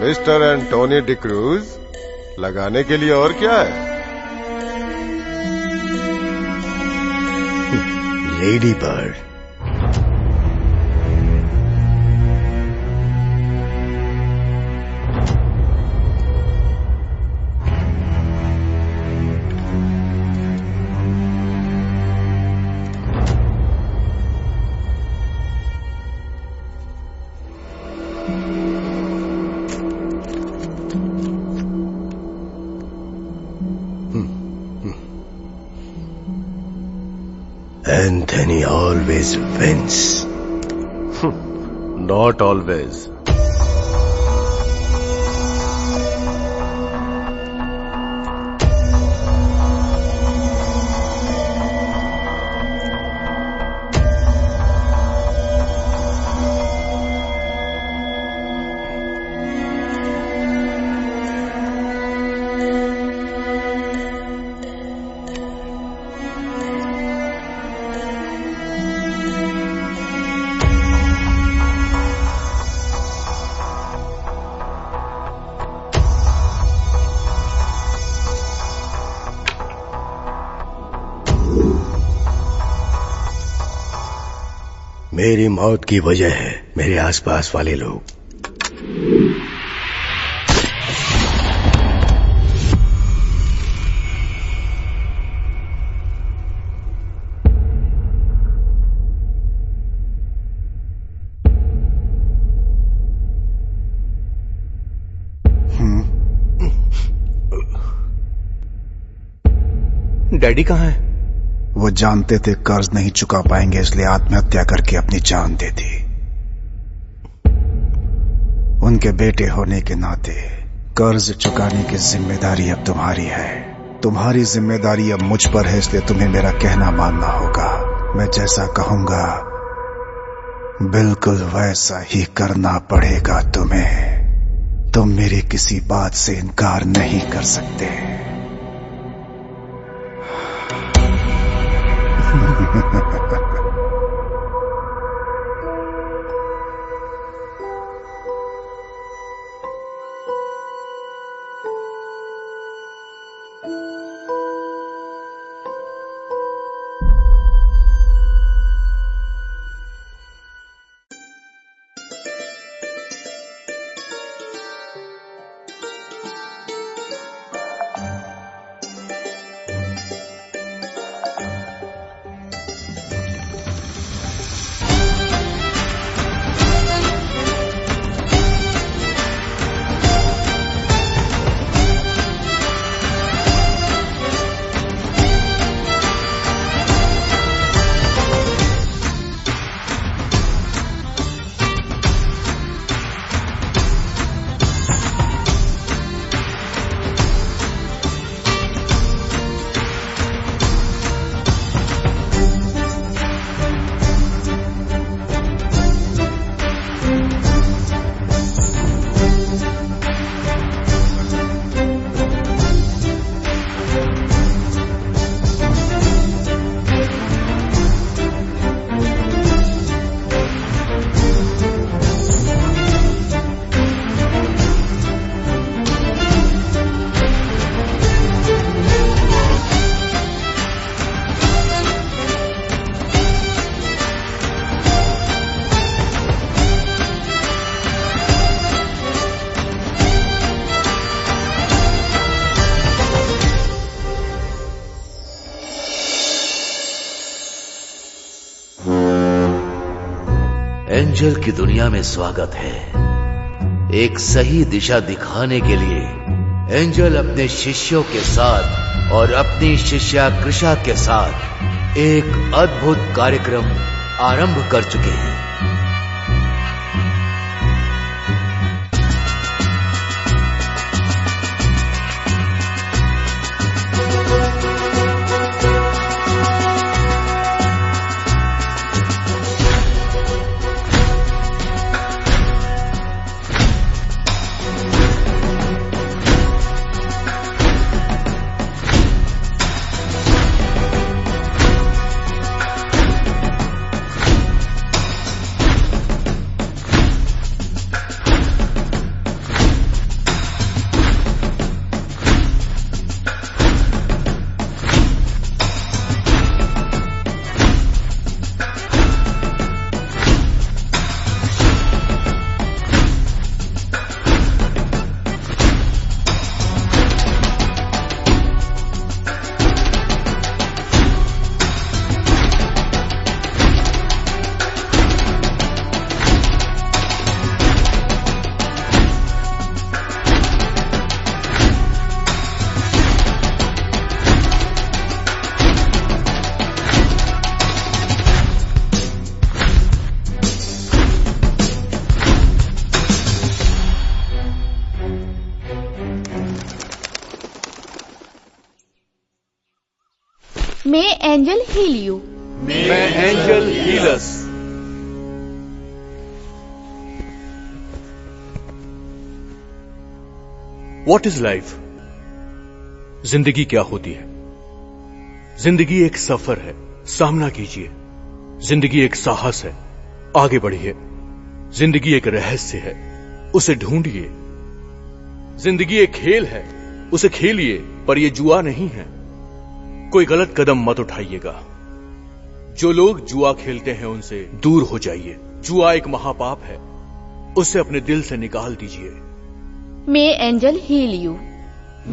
Mister Antony D'Cruz, लगाने के लिए और क्या है? Lady bird. Anthony always wins. Not always. मेरी मौत की वजह है मेरे आसपास वाले लोग। डैडी कहाँ है? वो जानते थे कर्ज नहीं चुका पाएंगे, इसलिए आत्महत्या करके अपनी जान दे दी। उनके बेटे होने के नाते कर्ज चुकाने की जिम्मेदारी अब तुम्हारी है। तुम्हारी जिम्मेदारी अब मुझ पर है, इसलिए तुम्हें मेरा कहना मानना होगा। मैं जैसा कहूंगा बिल्कुल वैसा ही करना पड़ेगा तुम्हें। तुम मेरी किसी बात से इनकार नहीं कर सकते। एंजल की दुनिया में स्वागत है। एक सही दिशा दिखाने के लिए एंजल अपने शिष्यों के साथ और अपनी शिष्या कृषा के साथ एक अद्भुत कार्यक्रम आरंभ कर चुके हैं। May angel heal you. May angel heal us. What is life? जिंदगी क्या होती है? जिंदगी एक सफर है, सामना कीजिए। जिंदगी एक साहस है, आगे बढ़िए। जिंदगी एक रहस्य है, उसे ढूंढिए। जिंदगी एक खेल है, उसे खेलिए, पर यह जुआ नहीं है। कोई गलत कदम मत उठाइएगा। जो लोग जुआ खेलते हैं उनसे दूर हो जाइए। जुआ एक महापाप है, उसे अपने दिल से निकाल दीजिए। May angel heal you.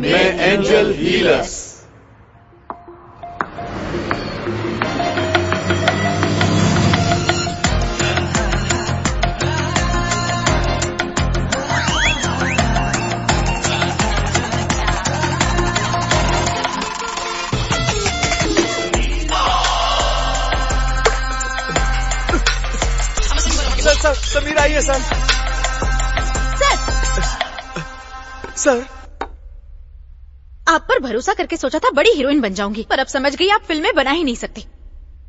May angel heal us. Sir Sameer आइए सर। सर आप पर भरोसा करके सोचा था बड़ी हीरोइन बन जाऊंगी, पर अब समझ गई आप फिल्में बना ही नहीं सकती।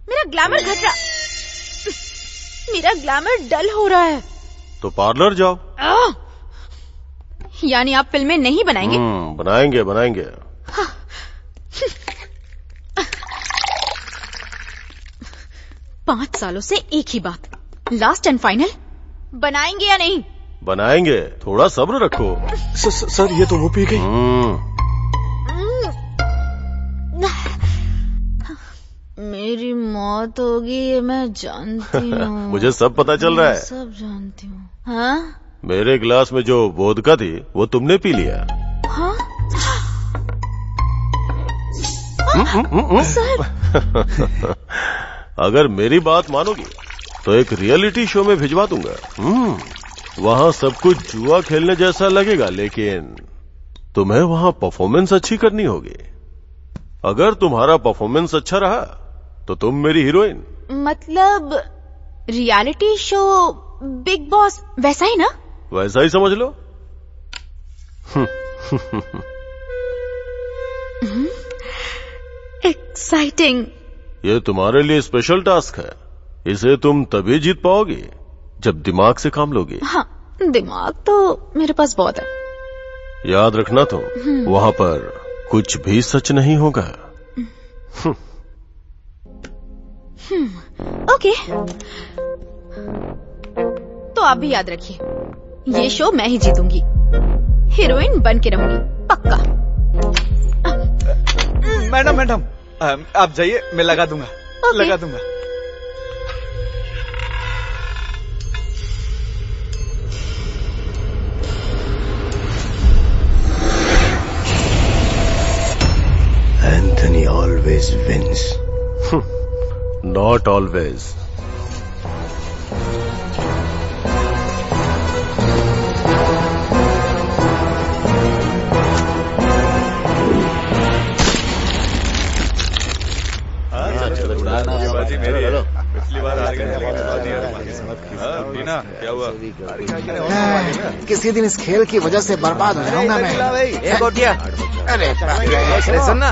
मेरा ग्लैमर घट रहा, मेरा ग्लैमर डल हो रहा है। तो पार्लर जाओ। यानी आप फिल्में नहीं बनाएंगे? बनाएंगे बनाएंगे। 5 सालों से एक ही बात, लास्ट एंड फाइनल, बनाएंगे या नहीं? बनाएंगे, थोड़ा सब्र रखो। सर ये तो वो पी गई। मेरी मौत होगी ये मैं जानती हूँ। मुझे सब पता चल रहा है। सब जानती हूँ। हाँ? मेरे गिलास में जो वोदका थी वो तुमने पी लिया। हाँ? सर। अगर मेरी बात मानोगी तो एक रियलिटी शो में भिजवा दूंगा। वहाँ सब कुछ जुआ खेलने जैसा लगेगा, लेकिन तुम्हें वहाँ परफॉर्मेंस अच्छी करनी होगी। अगर तुम्हारा परफॉर्मेंस अच्छा रहा तो तुम मेरी हीरोइन। मतलब रियलिटी शो बिग बॉस वैसा ही ना? वैसा ही समझ लो। एक्साइटिंग। ये तुम्हारे लिए स्पेशल टास्क है। इसे तुम तभी जीत पाओगी जब दिमाग से काम लोगे। हाँ, दिमाग तो मेरे पास बहुत है। याद रखना तुम, वहाँ पर कुछ भी सच नहीं होगा। ओके, तो आप भी याद रखिए, ये शो मैं ही जीतूंगी, हीरोइन बन के रहूंगी, पक्का। मैडम आप जाइए, मैं लगा दूंगा। Okay. लगा दूंगा। Anthony always wins. Not always. पिछली बार आ गए। क्या हुआ? किसी दिन इस खेल की वजह से बर्बाद हो जाऊंगा मैं। गोटिया, अरे सुनना,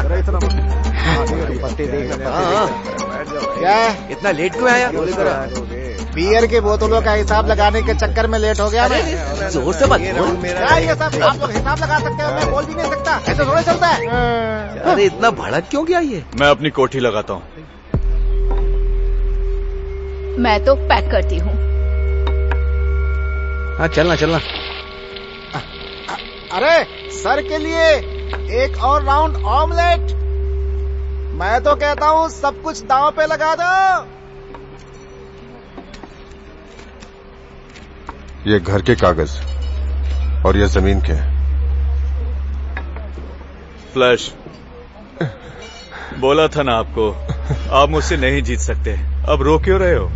क्या इतना लेट क्यों आया? बियर की बोतलों का हिसाब लगाने के चक्कर में लेट हो गया मैं। जोर से मत बोल। क्या ये सब आप लोग हिसाब लगा सकते हो, मैं बोल भी नहीं सकता, ऐसे थोड़ा चलता है। अरे इतना भड़क क्यों गया ये? मैं अपनी कोठी लगाता हूँ। मैं तो पैक करती हूँ। हाँ चलना। अरे सर के लिए एक और राउंड ऑमलेट। मैं तो कहता हूँ सब कुछ दांव पे लगा दो। ये घर के कागज और ये जमीन के। फ्लैश, बोला था ना आपको, आप मुझसे नहीं जीत सकते। अब रो क्यों रहे हो?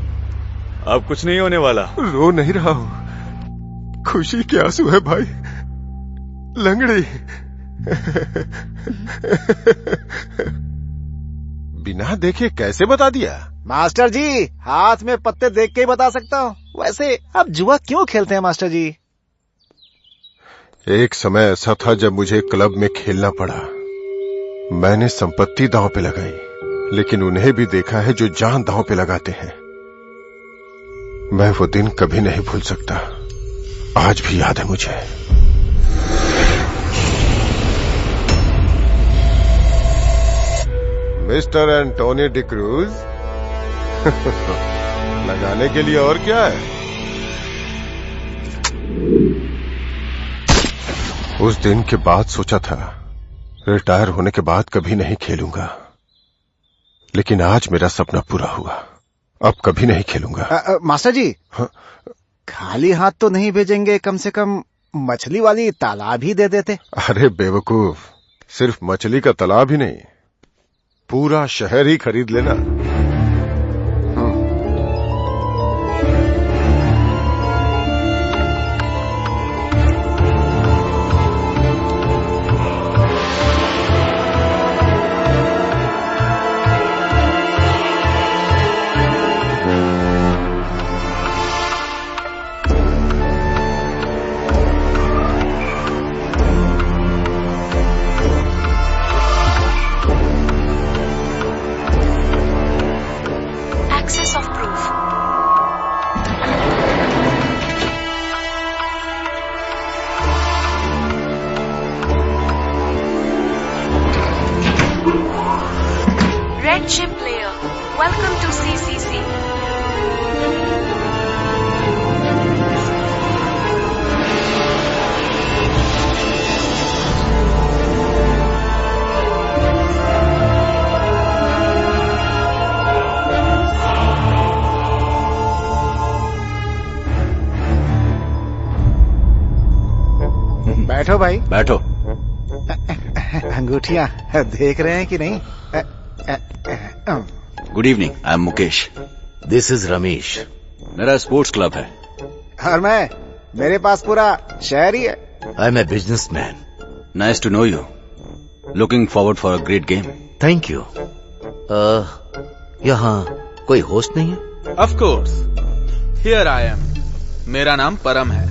अब कुछ नहीं होने वाला। रो नहीं रहा हूँ, खुशी के आंसू है भाई। लंगड़ी। बिना देखे कैसे बता दिया? मास्टर जी, हाथ में पत्ते देख के ही बता सकता हूँ। वैसे आप जुआ क्यों खेलते हैं मास्टर जी? एक समय ऐसा था जब मुझे क्लब में खेलना पड़ा। मैंने संपत्ति दांव पे लगाई, लेकिन उन्हें भी देखा है जो जान दांव पे लगाते हैं। मैं वो दिन कभी नहीं भूल सकता, आज भी याद है मुझे। मिस्टर एंटोनी डिक्रूज, लगाने के लिए और क्या है? उस दिन के बाद सोचा था रिटायर होने के बाद कभी नहीं खेलूंगा, लेकिन आज मेरा सपना पूरा हुआ। अब कभी नहीं खेलूंगा। मास्टर जी, हाँ? खाली हाथ तो नहीं भेजेंगे, कम से कम मछली वाली तालाब ही दे देते। अरे बेवकूफ, सिर्फ मछली का तालाब ही नहीं, पूरा शहर ही खरीद लेना। Access of proof. Red chip player. Welcome to CCC. बैठो भाई। बैठो। अंगूठियां देख रहे हैं कि नहीं? Good evening, I am Mukesh. This is Ramesh. मेरा स्पोर्ट्स क्लब है। और मैं, मेरे पास पूरा शहर ही है। I am a businessman. Nice to know you. Looking forward for a great game. Thank you. यहाँ कोई होस्ट नहीं है? Of course, here I am. मेरा नाम परम है।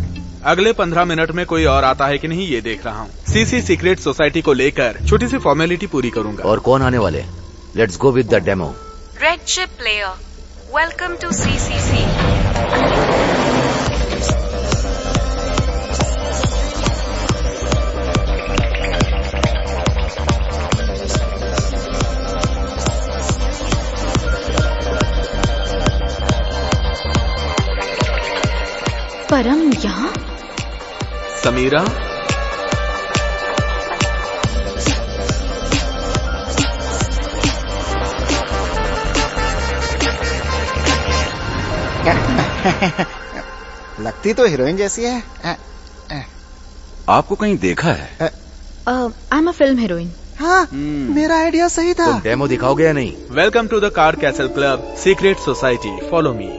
अगले 15 मिनट में कोई और आता है कि नहीं ये देख रहा हूँ। सीसी सीक्रेट सोसाइटी को लेकर छोटी सी फॉर्मेलिटी पूरी करूंगा। और कौन आने वाले? Let's go with the demo. Red chip player. Welcome to CCC. परम यहाँ? समीरा, लगती तो हीरोइन जैसी है। आपको कहीं देखा है? I am a film heroine. हाँ, मेरा आइडिया सही था। तुम डेमो दिखाओगे या नहीं? Welcome to the card castle club secret society. Follow me.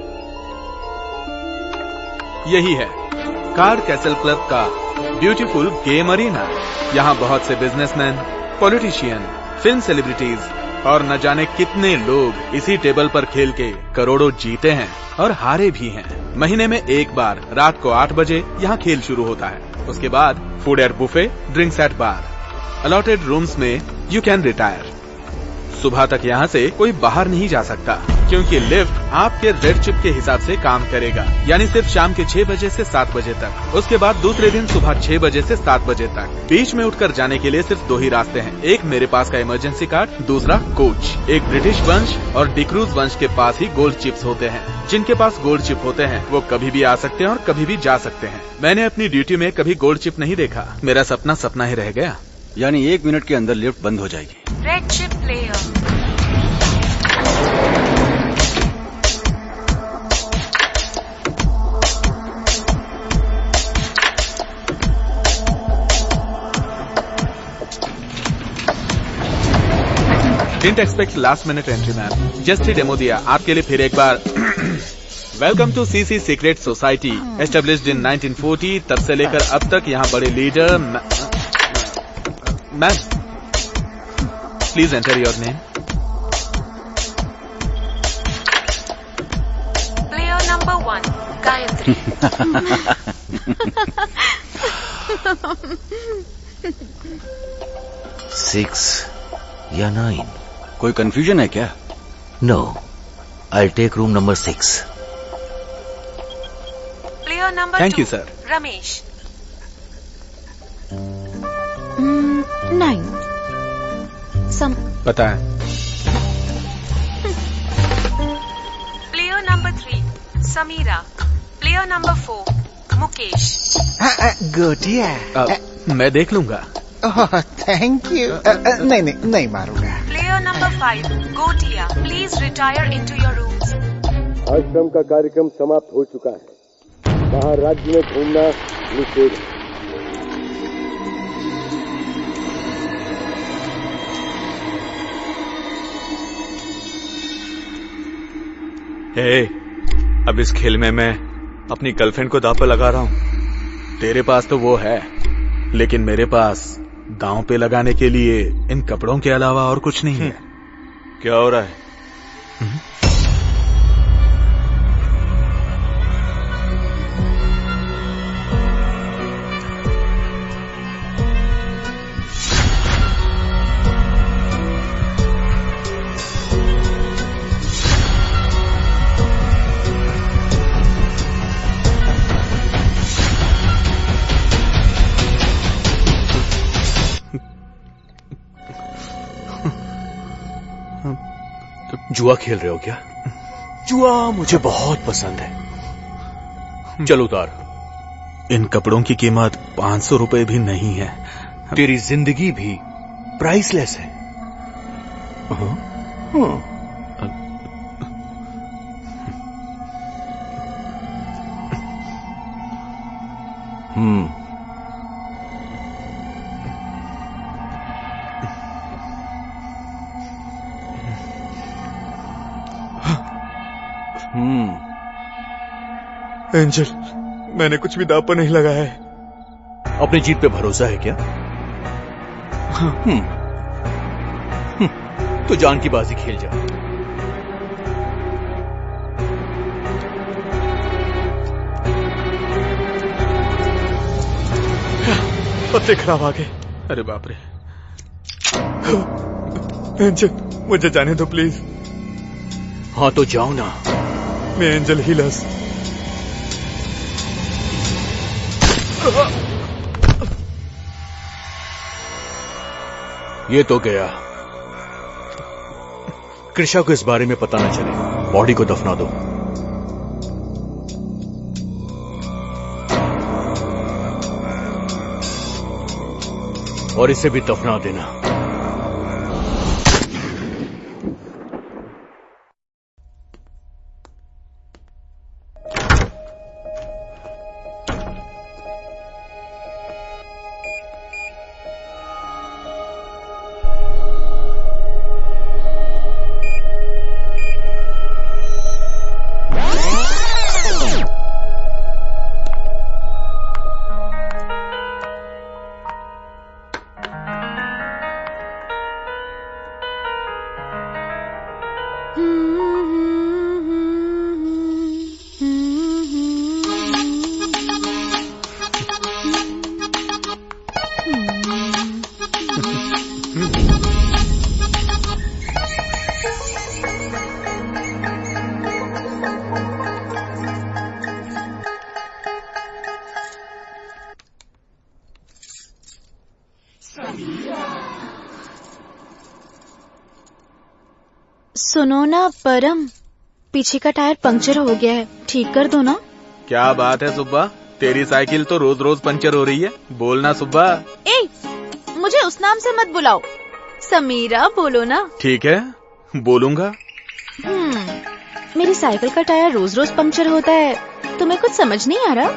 यही है कार्ड कैसल क्लब का ब्यूटीफुल गेम अरीना। यहाँ बहुत से बिजनेसमैन, पॉलिटिशियन, फिल्म सेलिब्रिटीज और न जाने कितने लोग इसी टेबल पर खेल के करोड़ों जीते हैं और हारे भी हैं। महीने में एक बार रात को 8 बजे यहाँ खेल शुरू होता है। उसके बाद food at buffet, drinks at bar, allotted rooms में यू कैन रिटायर। सुबह तक यहाँ से कोई बाहर नहीं जा सकता क्योंकि लिफ्ट आपके रेड चिप के हिसाब से काम करेगा, यानी सिर्फ शाम के 6 बजे से 7 बजे तक। उसके बाद दूसरे दिन सुबह 6 बजे से 7 बजे तक। बीच में उठकर जाने के लिए सिर्फ 2 ही रास्ते हैं। एक मेरे पास का इमरजेंसी कार्ड, दूसरा कोच। एक ब्रिटिश वंश और डिक्रूज वंश के पास ही गोल्ड चिप्स होते हैं। जिनके पास गोल्ड चिप होते हैं वो कभी भी आ सकते हैं और कभी भी जा सकते हैं। मैंने अपनी ड्यूटी में कभी गोल्ड चिप नहीं देखा। मेरा सपना सपना ही रह गया। यानी 1 मिनट के अंदर लिफ्ट बंद हो जाएगी। Red chip player. Didn't expect last minute entry ma'am. Just ही डेमो दिया आपके लिए फिर एक बार। Welcome to CC secret society, established in 1940। तब से लेकर अब तक यहाँ बड़े leader. Ma'am please enter your name. Player number 1, Gayatri. 6 या 9? कोई कंफ्यूजन है क्या? No, I take room number 6. Player number Thank 2. you, sir. Ramesh. 9. पता है. Player number 3. Samira. Player number 4. Mukesh. गोटिया. मैं देख लूंगा. Thank you. नहीं मारूंगा. Player number 5. Gotia. Please retire into your rooms. आश्रम का कार्यक्रम समाप्त हो चुका है. बाहर राज्य में घूमना निषेध है. हे, अब इस खेल में मैं अपनी गर्लफ्रेंड को दांव पर लगा रहा हूं. तेरे पास तो वो है, लेकिन मेरे पास दांव पे लगाने के लिए इन कपड़ों के अलावा और कुछ नहीं है. क्या हो रहा है? जुआ खेल रहे हो क्या? जुआ मुझे बहुत पसंद है. चलो उतार. इन कपड़ों की कीमत 500 रुपए भी नहीं है. तेरी जिंदगी भी प्राइसलेस है. एंजल, मैंने कुछ भी दांव पर नहीं लगाया है. अपनी जीत पे भरोसा है क्या? तो जान की बाजी खेल जा. पत्ते खराब आ गए. अरे बाप रे. एंजल, मुझे जाने दो प्लीज. हाँ तो जाओ ना. मैं एंजल हीलर्स. ये तो गया. कृषा को इस बारे में पता न चले. बॉडी को दफना दो. और इसे भी दफना देना. सुनो ना परम, पीछे का टायर पंक्चर हो गया है, ठीक कर दो ना. क्या बात है सुब्बा, तेरी साइकिल तो रोज रोज पंचर हो रही है. बोलना सुब्बा. ए, मुझे उस नाम से मत बुलाओ. समीरा बोलो ना. ठीक है, बोलूंगा. मेरी साइकिल का टायर रोज रोज पंक्चर होता है, तुम्हें कुछ समझ नहीं आ रहा?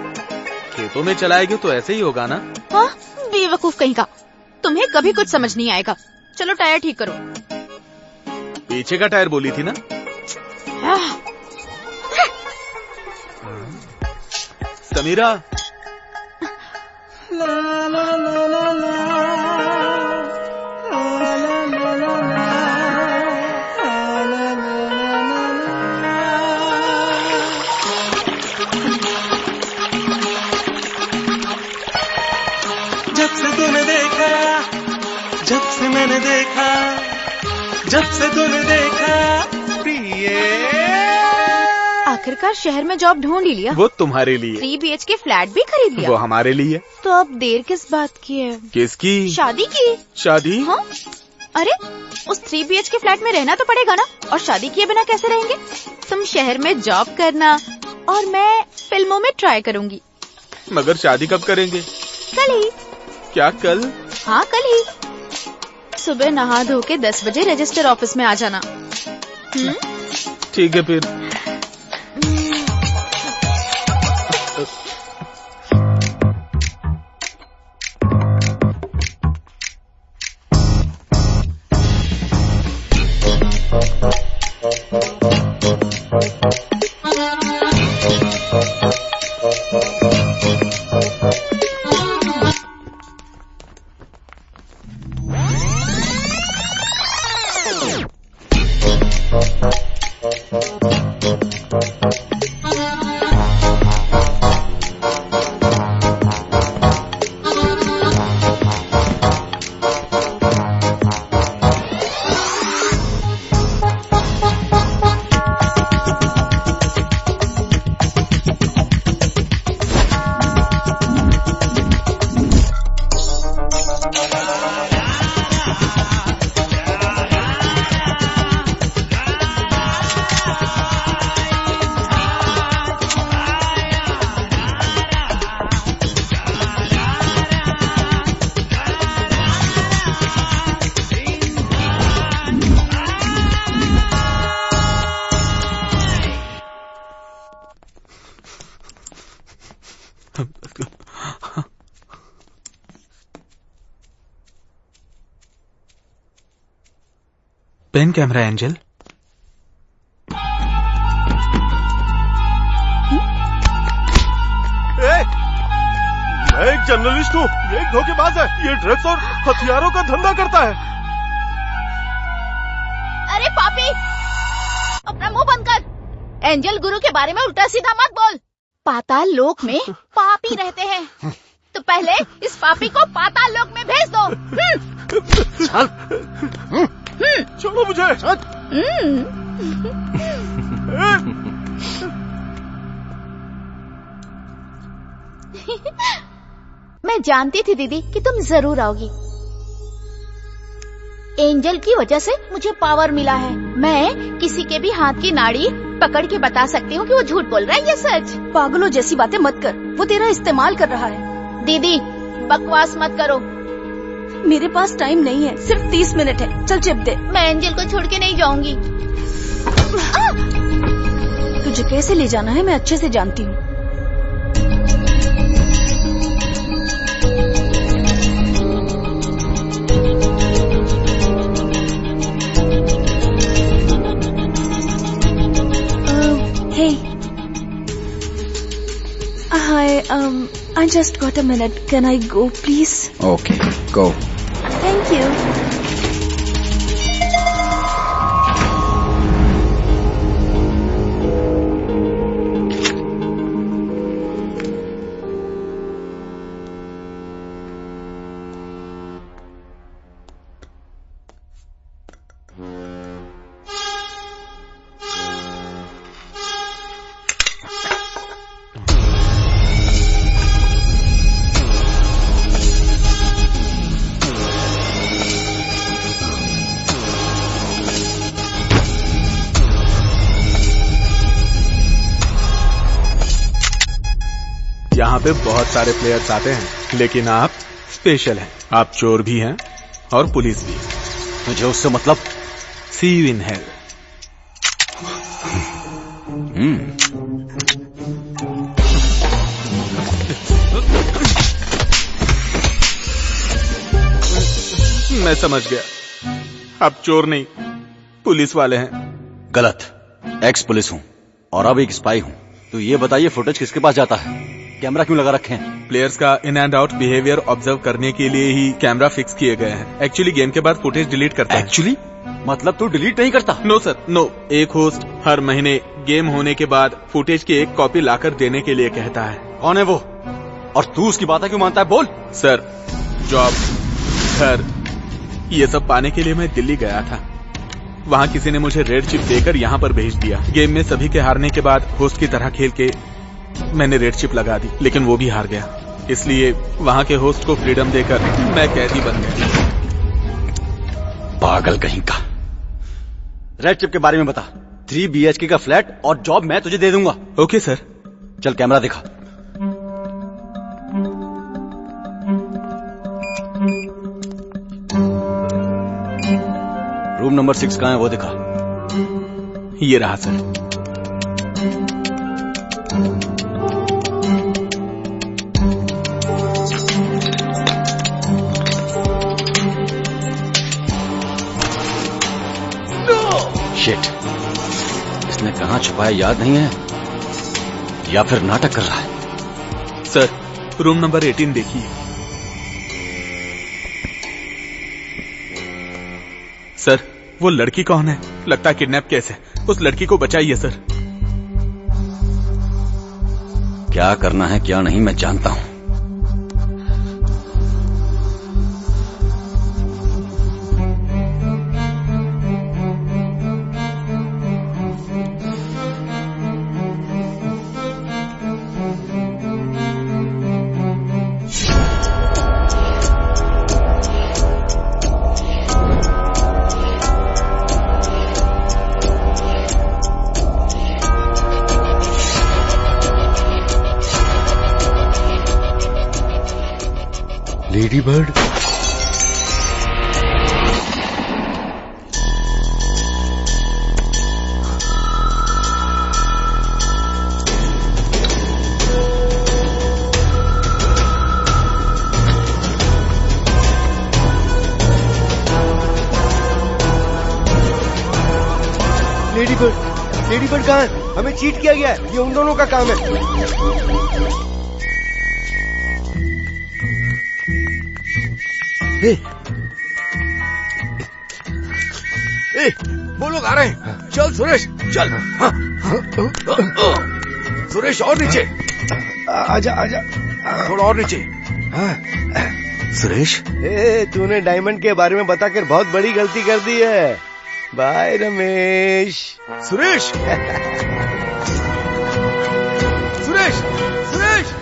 खेतों में चलाएगी तो ऐसे ही होगा ना. हाँ, बेवकूफ कहीं का. तुम्हें कभी कुछ समझ नहीं आएगा. चलो टायर ठीक करो. पीछे का टायर बोली थी ना. समीरा. जब से तूने देखा, जब से मैंने देखा, जब से तूने देखा प्रिय। आखिरकार शहर में जॉब ढूंढ ही लिया। वो तुम्हारे लिए। 3 BHK फ्लैट भी खरीद लिया। वो हमारे लिए। तो अब देर किस बात की है? किसकी? शादी की। शादी? हाँ? अरे उस 3 BHK फ्लैट में रहना तो पड़ेगा ना, और शादी किए बिना कैसे रहेंगे? तुम शहर में जॉब करना और मैं फिल्मों में ट्राई करूंगी। मगर शादी कब करेंगे? कल ही। क्या कल? हाँ कल ही। सुबह नहा धो के 10 बजे रजिस्टर ऑफिस में आ जाना। ठीक है फिर। Pen camera angel. मैं एक जर्नलिस्ट हूँ, ये एक धोखेबाज है, ये ड्रग्स और हथियारों का धंधा करता है। अरे पापी, अपना मुंह बंद कर। एंजल गुरु के बारे में उल्टा सीधा मत बोल। पाताल लोक में पापी रहते हैं, तो पहले इस पापी को पाताल लोक में भेज दो। छोड़ो मुझे। मैं जानती थी दीदी कि तुम जरूर आओगी। एंजल की वजह से मुझे पावर मिला है। मैं किसी के भी हाथ की नाड़ी पकड़ के बता सकती हूँ कि वो झूठ बोल रहा है या सच। पागलों जैसी बातें मत कर, वो तेरा इस्तेमाल कर रहा है। दीदी बकवास मत करो। मेरे पास टाइम नहीं है, सिर्फ 30 मिनट है। चल चिप दे। मैं एंजल को छोड़ के नहीं जाऊंगी। तुझे कैसे ले जाना है मैं अच्छे से जानती हूँ। Hey. Hi, I just got a minute. Can I go, please? Okay, go. Thank you. यहाँ पे बहुत सारे प्लेयर्स आते हैं, लेकिन आप स्पेशल हैं। आप चोर भी हैं और पुलिस भी। मुझे उससे मतलब। सी यू इन हेल। मैं समझ गया, आप चोर नहीं पुलिस वाले हैं। गलत, एक्स पुलिस हूँ और अब एक स्पाई हूँ। तो ये बताइए फुटेज किसके पास जाता है? कैमरा क्यों लगा रखे हैं? प्लेयर्स का in and out behaviour observe करने के लिए ही कैमरा फिक्स किए गए हैं। एक्चुअली गेम के बाद फुटेज डिलीट करता है। एक्चुअली मतलब तू डिलीट नहीं करता? No sir, no. एक होस्ट हर महीने गेम होने के बाद फुटेज की एक कॉपी लाकर देने के लिए कहता है। कौन है वो? और तू उसकी बातें क्यों मानता है? बोल। सर, जॉब, घर, ये सब पाने के लिए मैं दिल्ली गया था। वहाँ किसी ने मुझे रेड चिप देकर यहाँ पर भेज दिया। गेम में सभी के हारने के बाद होस्ट की तरह खेल के मैंने रेड चिप लगा दी, लेकिन वो भी हार गया। इसलिए वहाँ के होस्ट को फ्रीडम देकर मैं कैदी बन गया। पागल कहीं का। रेड चिप के बारे में बता। 3 BHK का फ्लैट और जॉब मैं तुझे दे दूंगा। Okay sir. चल कैमरा दिखा। रूम नंबर 6 कहाँ है वो दिखा। ये रहा सर। शिट, इसने कहाँ छुपाया याद नहीं है, या फिर नाटक कर रहा है। सर, रूम नंबर 18 देखिए। सर, वो लड़की कौन है? लगता है किडनैप केस है। उस लड़की को बचाइए सर। क्या करना है क्या नहीं मैं जानता हूं। लेडी बर्ड, लेडी बर्ड कहाँ है? हमें चीट किया गया है। ये उन दोनों का काम है। वो लोग आ रहे हैं। चल सुरेश चल। सुरेश और नीचे। आजा आजा, थोड़ा और नीचे। सुरेश, तूने डायमंड के बारे में बताकर बहुत बड़ी गलती कर दी है। बाय रमेश। सुरेश सुरेश सुरेश।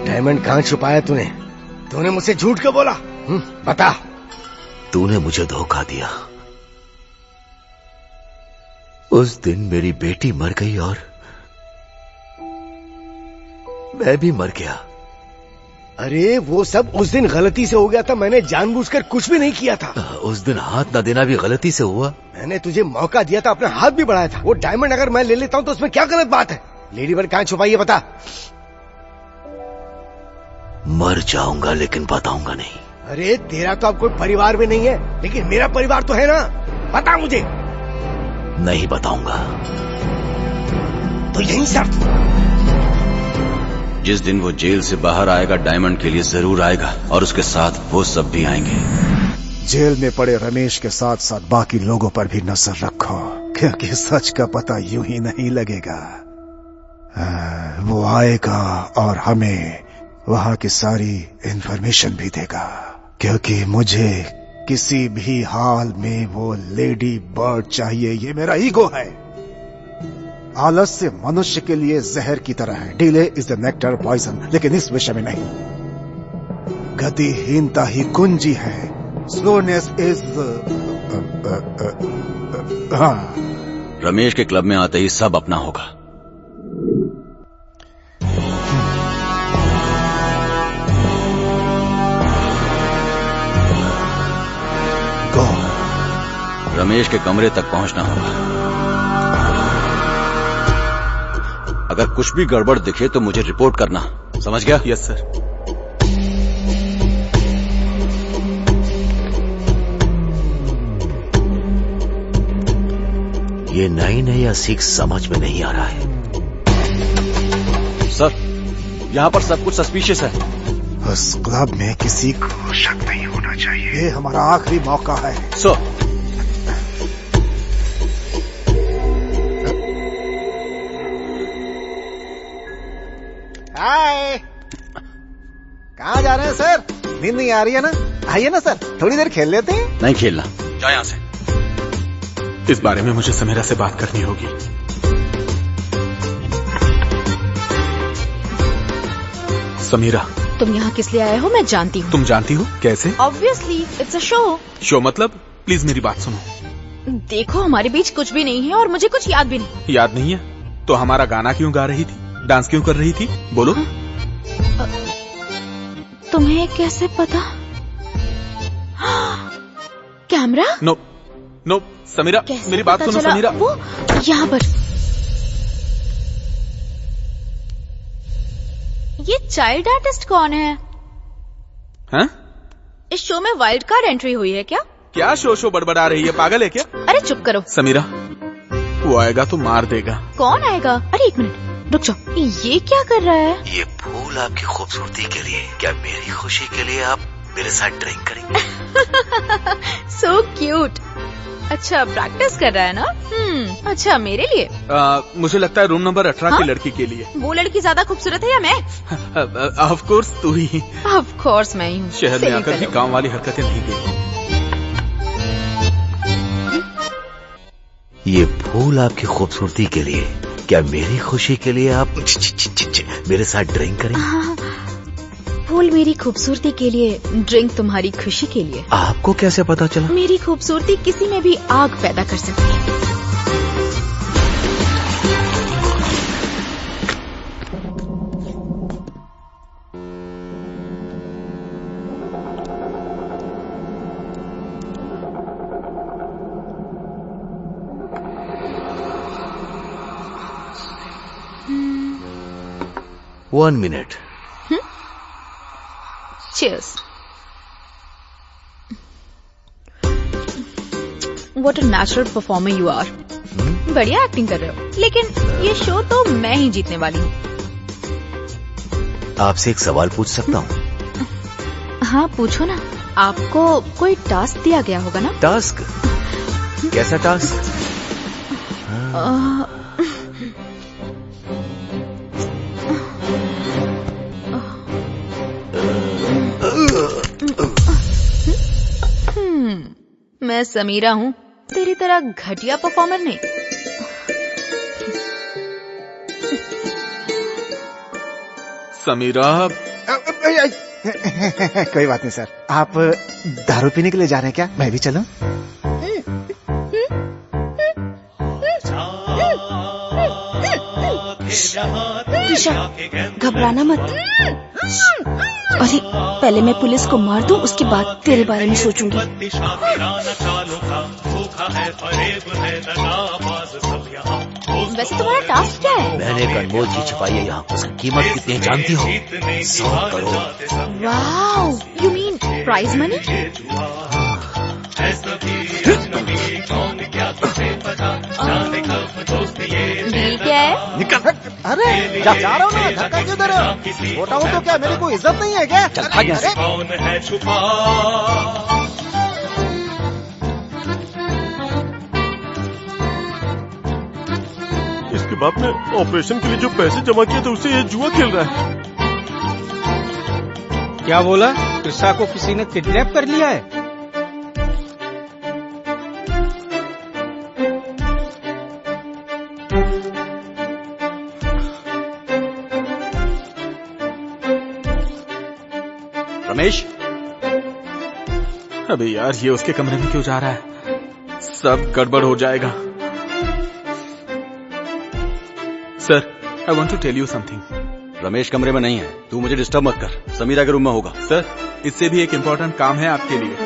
डायमंड कहाँ छुपाया तूने? तूने मुझसे झूठ क्यों बोला? बता। तूने मुझे धोखा दिया। उस दिन मेरी बेटी मर गई और मैं भी मर गया। अरे वो सब उस दिन गलती से हो गया था। मैंने जानबूझकर कुछ भी नहीं किया था। उस दिन हाथ न देना भी गलती से हुआ। मैंने तुझे मौका दिया था, अपना हाथ भी बढ़ाया था। वो डायमंड अगर मैं ले लेता हूँ तो उसमें क्या गलत बात है? लेडी बर्ड कहाँ छुपाई है बता। मर जाऊंगा लेकिन बताऊंगा नहीं। अरे तेरा तो अब कोई परिवार भी नहीं है, लेकिन मेरा परिवार तो है ना। बता मुझे। नहीं बताऊंगा। तो यही शर्त। जिस दिन वो जेल से बाहर आएगा डायमंड के लिए जरूर आएगा, और उसके साथ वो सब भी आएंगे। जेल में पड़े रमेश के साथ साथ बाकी लोगों पर भी नजर रखो, क्योंकि सच का पता यूं ही नहीं लगेगा। वो आएगा और हमें वहां की सारी इंफॉर्मेशन भी देगा, क्योंकि मुझे किसी भी हाल में वो लेडी बर्ड चाहिए। ये मेरा ईगो है। आलस्य मनुष्य के लिए जहर की तरह है। Delay is the nectar poison, लेकिन इस विषय में नहीं। गतिहीनता ही कुंजी है। स्लोनेस इज हाँ। रमेश के क्लब में आते ही सब अपना होगा। रमेश के कमरे तक पहुंचना होगा। अगर कुछ भी गड़बड़ दिखे तो मुझे रिपोर्ट करना, समझ गया? Yes sir. ये 9 या 6 समझ में नहीं आ रहा है। सर, यहाँ पर सब कुछ सस्पिशियस है। उस क्लब में किसी को शक नहीं होना चाहिए। ये हमारा आखिरी मौका है। सर, कहाँ जा रहे हैं सर? नींद नहीं आ रही है ना? आइए ना सर, थोड़ी देर खेल लेते हैं। नहीं खेलना, जा यहाँ से। इस बारे में मुझे समीरा से बात करनी होगी। समीरा, तुम यहाँ किस लिए आए हो मैं जानती हूँ। तुम जानती हो कैसे? Obviously it's a show. Show मतलब? प्लीज मेरी बात सुनो। देखो हमारे बीच कुछ भी नहीं है और मुझे कुछ याद भी नहीं। याद नहीं है? तो हमारा गाना क्यों गा रही थी, डांस क्यों कर रही थी, बोलो। तुम्हें कैसे पता? कैमरा? नो नो समीरा, मेरी बात सुनो समीरा। वो यहाँ पर। ये चाइल्ड आर्टिस्ट कौन है? हैं? इस शो में वाइल्ड कार्ड एंट्री हुई है क्या? क्या शो बड़बड़ा रही है, पागल है क्या? अरे चुप करो समीरा, वो आएगा तो मार देगा। कौन आएगा? अरे एक मिनट रुक जाओ, ये क्या कर रहा है? ये फूल आपकी खूबसूरती के लिए, क्या मेरी खुशी के लिए आप मेरे साथ ड्रिंक करेंगे? So cute. अच्छा प्रैक्टिस कर रहा है ना? अच्छा मेरे लिए? मुझे लगता है रूम नंबर 18 हाँ? की लड़की के लिए। वो लड़की ज्यादा खूबसूरत है या मैं? ऑफ कोर्स तू ही। ऑफ कोर्स मैं ही हूँ। शहर में आकर भी काम वाली हरकतें नहीं की। ये फूल आपकी खूबसूरती के लिए, क्या मेरी खुशी के लिए आप मेरे साथ ड्रिंक करेंगे? फूल मेरी खूबसूरती के लिए, ड्रिंक तुम्हारी खुशी के लिए। आपको कैसे पता चला? मेरी खूबसूरती किसी में भी आग पैदा कर सकती है। One minute. Cheers. What a natural performer you are. बढ़िया एक्टिंग कर रहे हो, लेकिन ये शो तो मैं ही जीतने वाली हूँ। आपसे एक सवाल पूछ सकता हूँ? हाँ पूछो ना। आपको कोई टास्क दिया गया होगा ना? टास्क? कैसा टास्क? मैं समीरा हूँ, तेरी तरह घटिया परफॉर्मर नहीं। समीरा। कोई बात नहीं सर, आप दारू पीने के लिए जा रहे हैं क्या? मैं भी चलूं? ऋषभ घबराना मत। अरे पहले मैं पुलिस को मार दूं, उसके बाद तेरे बारे में सोचूंगी। वैसे तुम्हारा टास्क क्या है? मैंने एक अनमोल चीज छिपाई है यहाँ, उसकी कीमत कितनी है जानती हो? 100 crore. Wow, you mean prize money? Deal क्या है? निकल। अरे जा रहा हूँ ना, धक्का क्यों दे रहे हो? छोटा हूँ तो क्या मेरी कोई इज्जत नहीं है क्या? चल भाग यहाँ से। इसके बाप ने ऑपरेशन के लिए जो पैसे जमा किए थे उससे ये जुआ खेल रहा है। क्या बोला? कृष्णा को किसी ने किडनैप कर लिया है? रमेश, अबे यार ये उसके कमरे में क्यों जा रहा है? सब गड़बड़ हो जाएगा। Sir, I want to tell you something. Ramesh कमरे में नहीं है, तू मुझे डिस्टर्ब मत कर। समीरा के रूम में होगा। सर, इससे भी एक इम्पोर्टेंट काम है आपके लिए।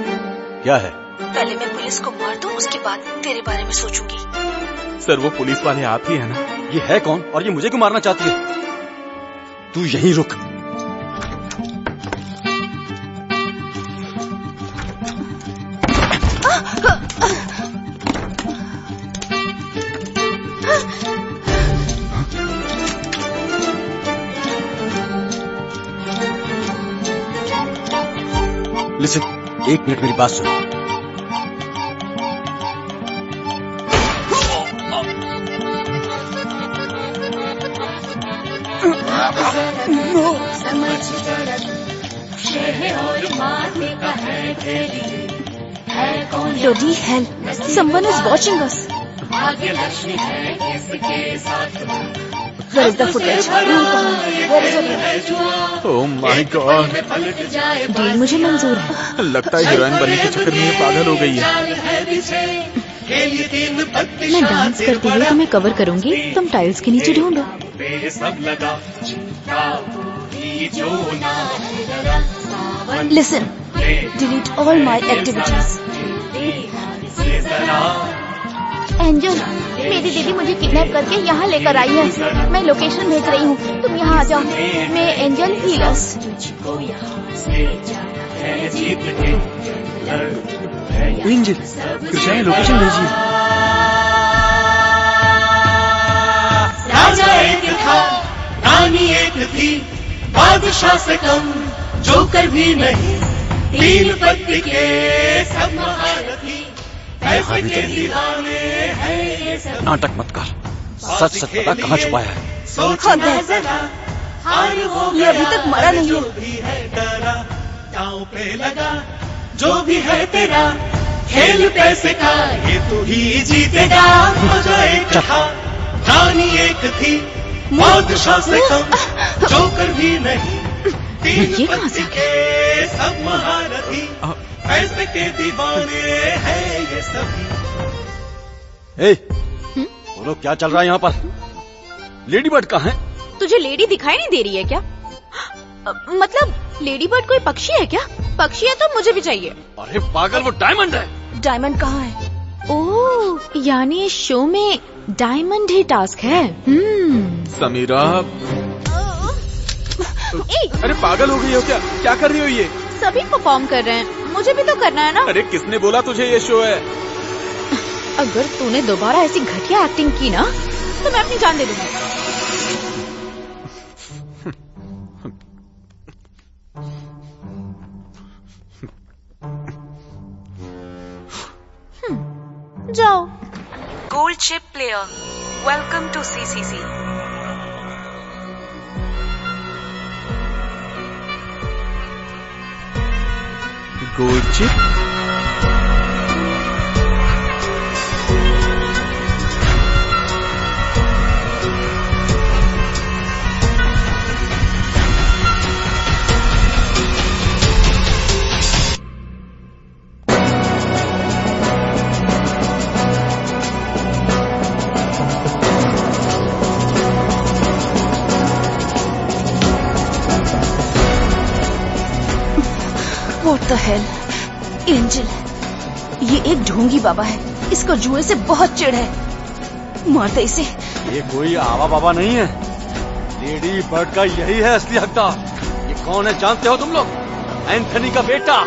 क्या है? पहले मैं पुलिस को मार दूं, उसके बाद तेरे बारे में सोचूंगी। सर, वो पुलिस वाले आप ही है ना? ये है कौन और ये मुझे क्यों मारना चाहती है? तू यहीं रुक। लिसन, एक मिनट मेरी बात सुनो। Bloody hell! Someone is watching us. Where is the footage? Where is it? Oh my God, deal मुझे मंजूर है। लगता है हीरोइन बनने के चक्कर में ये पागल हो गई है। मैं डांस करते हुए तुम्हें कवर करूंगी, तुम टाइल्स के नीचे ढूंढो। Listen, delete all my activities. Angel, मेरी दीदी मुझे किडनैप करके यहाँ लेकर आई है। मैं लोकेशन भेज रही हूँ, तुम यहाँ आ जाओ। मैं एंजल हीलर्स। एंजल, कृष्णा ने लोकेशन भेजी है। राजा एक था, रानी एक थी, बादशाह से कम जोकर भी नहीं, तीन पत्ती के सब महारथी, पैसे के दीवाने हैं ये सब। नाटक मत कर, सच सच बता कहाँ छुपाया है। सोचना जरा, हार हो ये अभी तक मरा नहीं है। जो भी है डरा, दांव पे लगा, जो भी है तेरा, खेल पैसे का, ये तू ही जीतेगा। राजा एक था, रानी एक थी, बादशाह से कम जोकर भी नहीं, तीन पत्ती के सब महारथी, पैसे के दीवाने हैं ये सभी। ए, बोलो क्या चल रहा है यहाँ पर? लेडी बर्ड कहाँ है? तुझे लेडी दिखाई नहीं दे रही है क्या? मतलब लेडी बर्ड कोई पक्षी है क्या? पक्षी है तो मुझे भी चाहिए। अरे पागल, वो डायमंड है। डायमंड कहाँ है? ओह, यानी इस शो में डायमंड ही टास्क है। समीरा, अरे पागल हो गई हो क्या? क्या कर रही हो ये? सभी परफॉर्म कर रहे हैं, मुझे भी तो करना है ना। अरे किसने बोला तुझे ये शो है? अगर तूने दोबारा ऐसी घटिया एक्टिंग की ना तो मैं अपनी जान दे दूंगी। जाओ। Gold chip player, welcome to CCC. Gold chip? What the hell? Angel, ये एक ढोंगी बाबा है, इसको जुए से बहुत चिढ़ है। मार दे इसे। ये कोई आवा बाबा नहीं है, लेडी बर्ड का यही है असली हकदार। ये कौन है जानते हो तुम लोग? एंथनी का बेटा।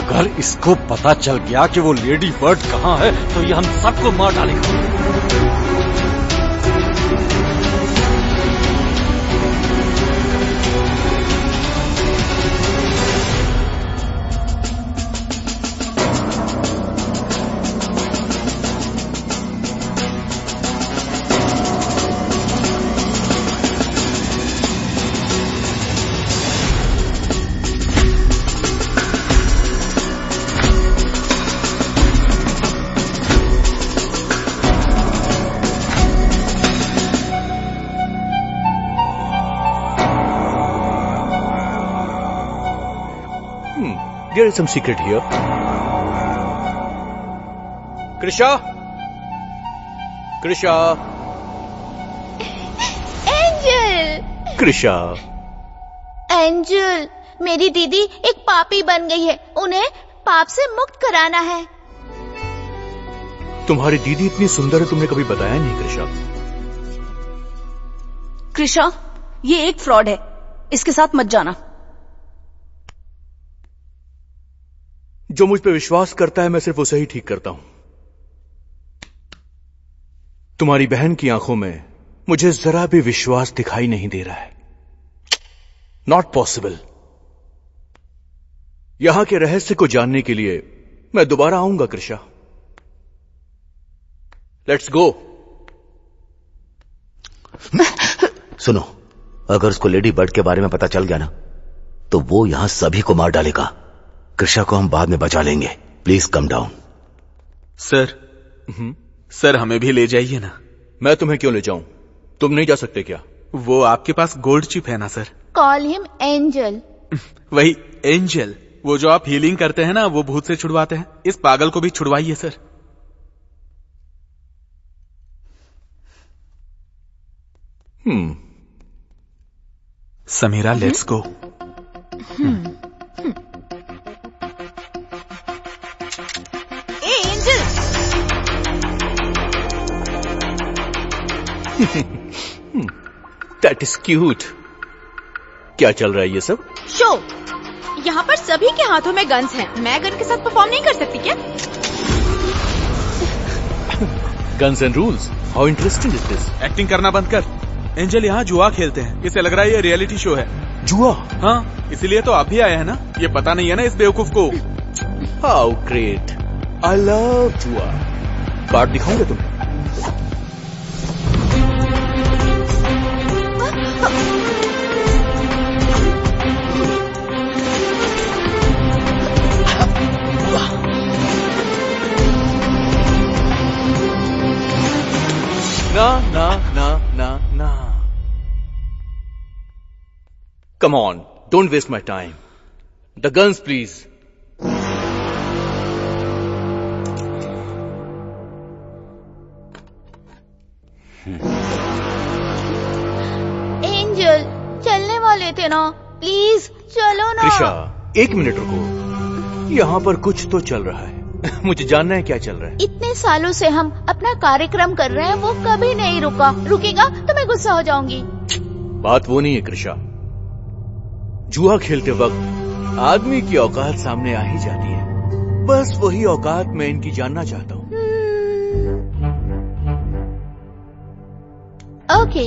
अगर इसको पता चल गया कि वो लेडी बर्ड कहाँ है तो ये हम सबको मार डालेगा। There is some secret here. Krisha? Krisha? Angel! Krisha? Angel, मेरी दीदी एक पापी बन गई है, उन्हें पाप से मुक्त कराना है। तुम्हारी दीदी इतनी सुंदर है, तुमने कभी बताया नहीं कृषा। कृषा, ये एक फ्रॉड है, इसके साथ मत जाना। जो मुझ पे विश्वास करता है मैं सिर्फ उसे ही ठीक करता हूं। तुम्हारी बहन की आंखों में मुझे जरा भी विश्वास दिखाई नहीं दे रहा है। Not possible. यहां के रहस्य को जानने के लिए मैं दोबारा आऊंगा कृषा। Let's go. सुनो, अगर उसको लेडी बर्ड के बारे में पता चल गया ना, तो वो यहां सभी को मार डालेगा। कृषा को हम बाद में बचा लेंगे। Please come down. सर हमें भी ले जाइए ना। मैं तुम्हें क्यों ले जाऊं? तुम नहीं जा सकते क्या? वो आपके पास गोल्ड चिप है ना सर? Call him angel. वही एंजल, वो जो आप हीलिंग करते हैं ना, वो भूत से छुड़वाते हैं। इस पागल को भी छुड़वाइए sir. Sameera, let's go. A angel, that is cute. क्या चल रहा है ये सब? शो। यहाँ पर सभी के हाथों में गन्स हैं। मैं गन के साथ परफॉर्म नहीं कर सकती क्या? Guns and rules, how interesting is this? Acting करना बंद कर। एंजल यहाँ जुआ खेलते हैं। इसे लग रहा है ये रियलिटी शो है। जुआ? हाँ, इसीलिए तो आप भी आए हैं ना। ये पता नहीं है ना इस बेवकूफ को। हाउ ग्रेट, आई लव जुआ। कार्ड दिखाऊंगा तुम्हें। ना ना ना ना ना। Come on, don't waste my time. The guns, please. Angel, चलने वाले थे ना, प्लीज चलो ना। कृषा, 1 मिनट रुको। यहाँ पर कुछ तो चल रहा है। मुझे जानना है क्या चल रहा है। इतने सालों से हम अपना कार्यक्रम कर रहे हैं, वो कभी नहीं रुका। रुकेगा तो मैं गुस्सा हो जाऊंगी। बात वो नहीं है कृषा। जुआ खेलते वक्त आदमी की औकात सामने आ ही जाती है। बस वही औकात मैं इनकी जानना चाहता हूँ। ओके,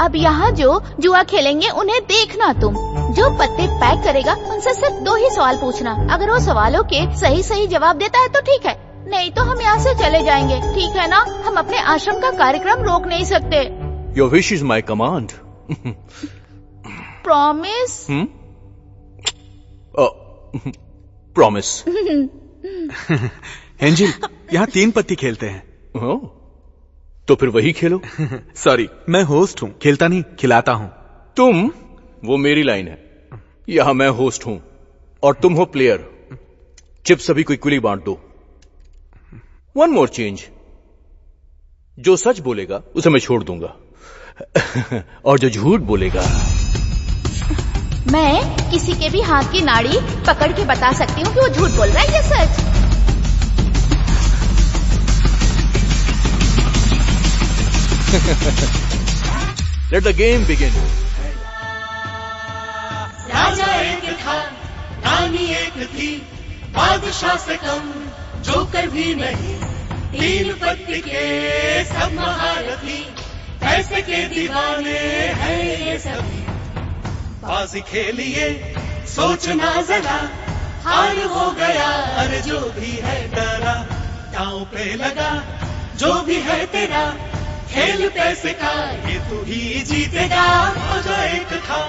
अब यहाँ जो जुआ खेलेंगे उन्हें देखना तुम। जो पत्ते पैक करेगा उनसे सिर्फ 2 ही सवाल पूछना। अगर वो सवालों के सही सही जवाब देता है तो ठीक है, नहीं तो हम यहाँ से चले जाएंगे। ठीक है ना? हम अपने आश्रम का कार्यक्रम रोक नहीं सकते। Your wish is my command. Promise? Promise. Angel, यहाँ 3 पत्ती खेलते हैं। तो फिर वही खेलो। सॉरी, मैं होस्ट हूँ, खेलता नहीं खिलाता हूँ। तुम, वो मेरी लाइन है। यहां मैं होस्ट हूं और तुम हो प्लेयर। चिप सभी को इक्वली बांट दो। 1 मोर चेंज। जो सच बोलेगा उसे मैं छोड़ दूंगा और जो झूठ बोलेगा, मैं किसी के भी हाथ की नाड़ी पकड़ के बता सकती हूँ कि वो झूठ बोल रहा है या सच। Let the game begin. राजा एक था, रानी एक थी, बादशाह से कम जोकर भी नहीं। 3 पत्ती के सब महारथी, पैसे के दीवाने हैं ये सभी। बाजी खेलिए सोचना जरा, हार हो गया अरे जो भी है डरा। दांव पे लगा जो भी है तेरा, खेल पैसे का ये तू ही जीतेगा। राजा एक था,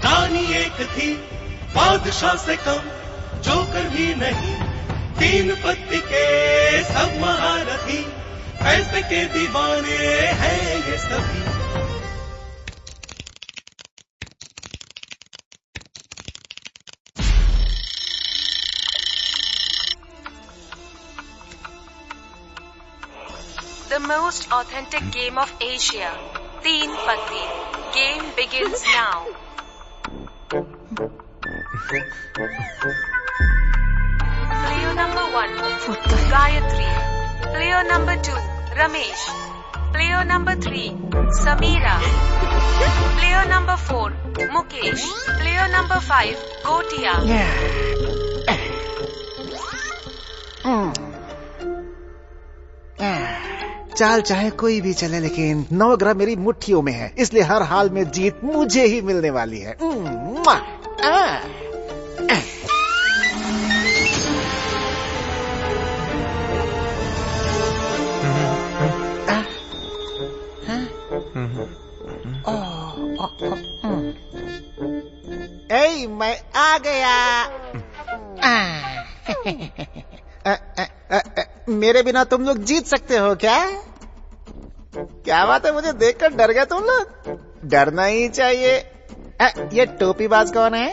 रानी एक थी, बादशाह से कम जोकर भी नहीं। 3 पत्ती के सब महारथी, पैसे के दीवाने हैं ये सभी। The most authentic game of Asia, Teen Patti. Game begins now. Player number 1, Gayatri. Player number 2, Ramesh. Player number 3, Samira. Player number 4, Mukesh. Player number 5, Gotia. चाल चाहे कोई भी चले, लेकिन 9 ग्रह मेरी मुट्ठियों में है, इसलिए हर हाल में जीत मुझे ही मिलने वाली है। गई, मैं आ गया। मेरे बिना तुम लोग जीत सकते हो क्या? क्या बात है, मुझे देखकर डर गए तुम लोग? डरना ही चाहिए। ये टोपीबाज कौन है?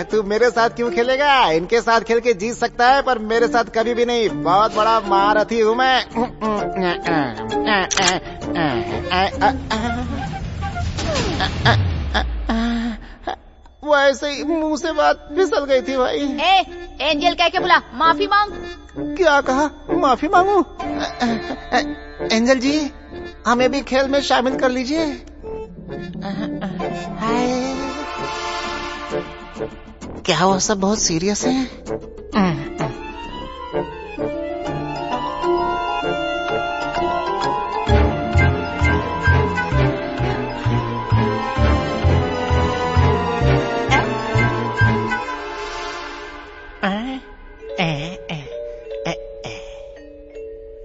तू मेरे साथ क्यों खेलेगा? इनके साथ खेल के जीत सकता है, पर मेरे साथ कभी भी नहीं। बहुत बड़ा महारथी हूँ मैं। वो ऐसे ही मुंह से बात फिसल गई थी भाई। एंजल कह के बुला, माफी मांग। क्या कहा? माफी मांगू? एंजल जी, हमें भी खेल में शामिल कर लीजिए। क्या वो सब बहुत सीरियस हैं?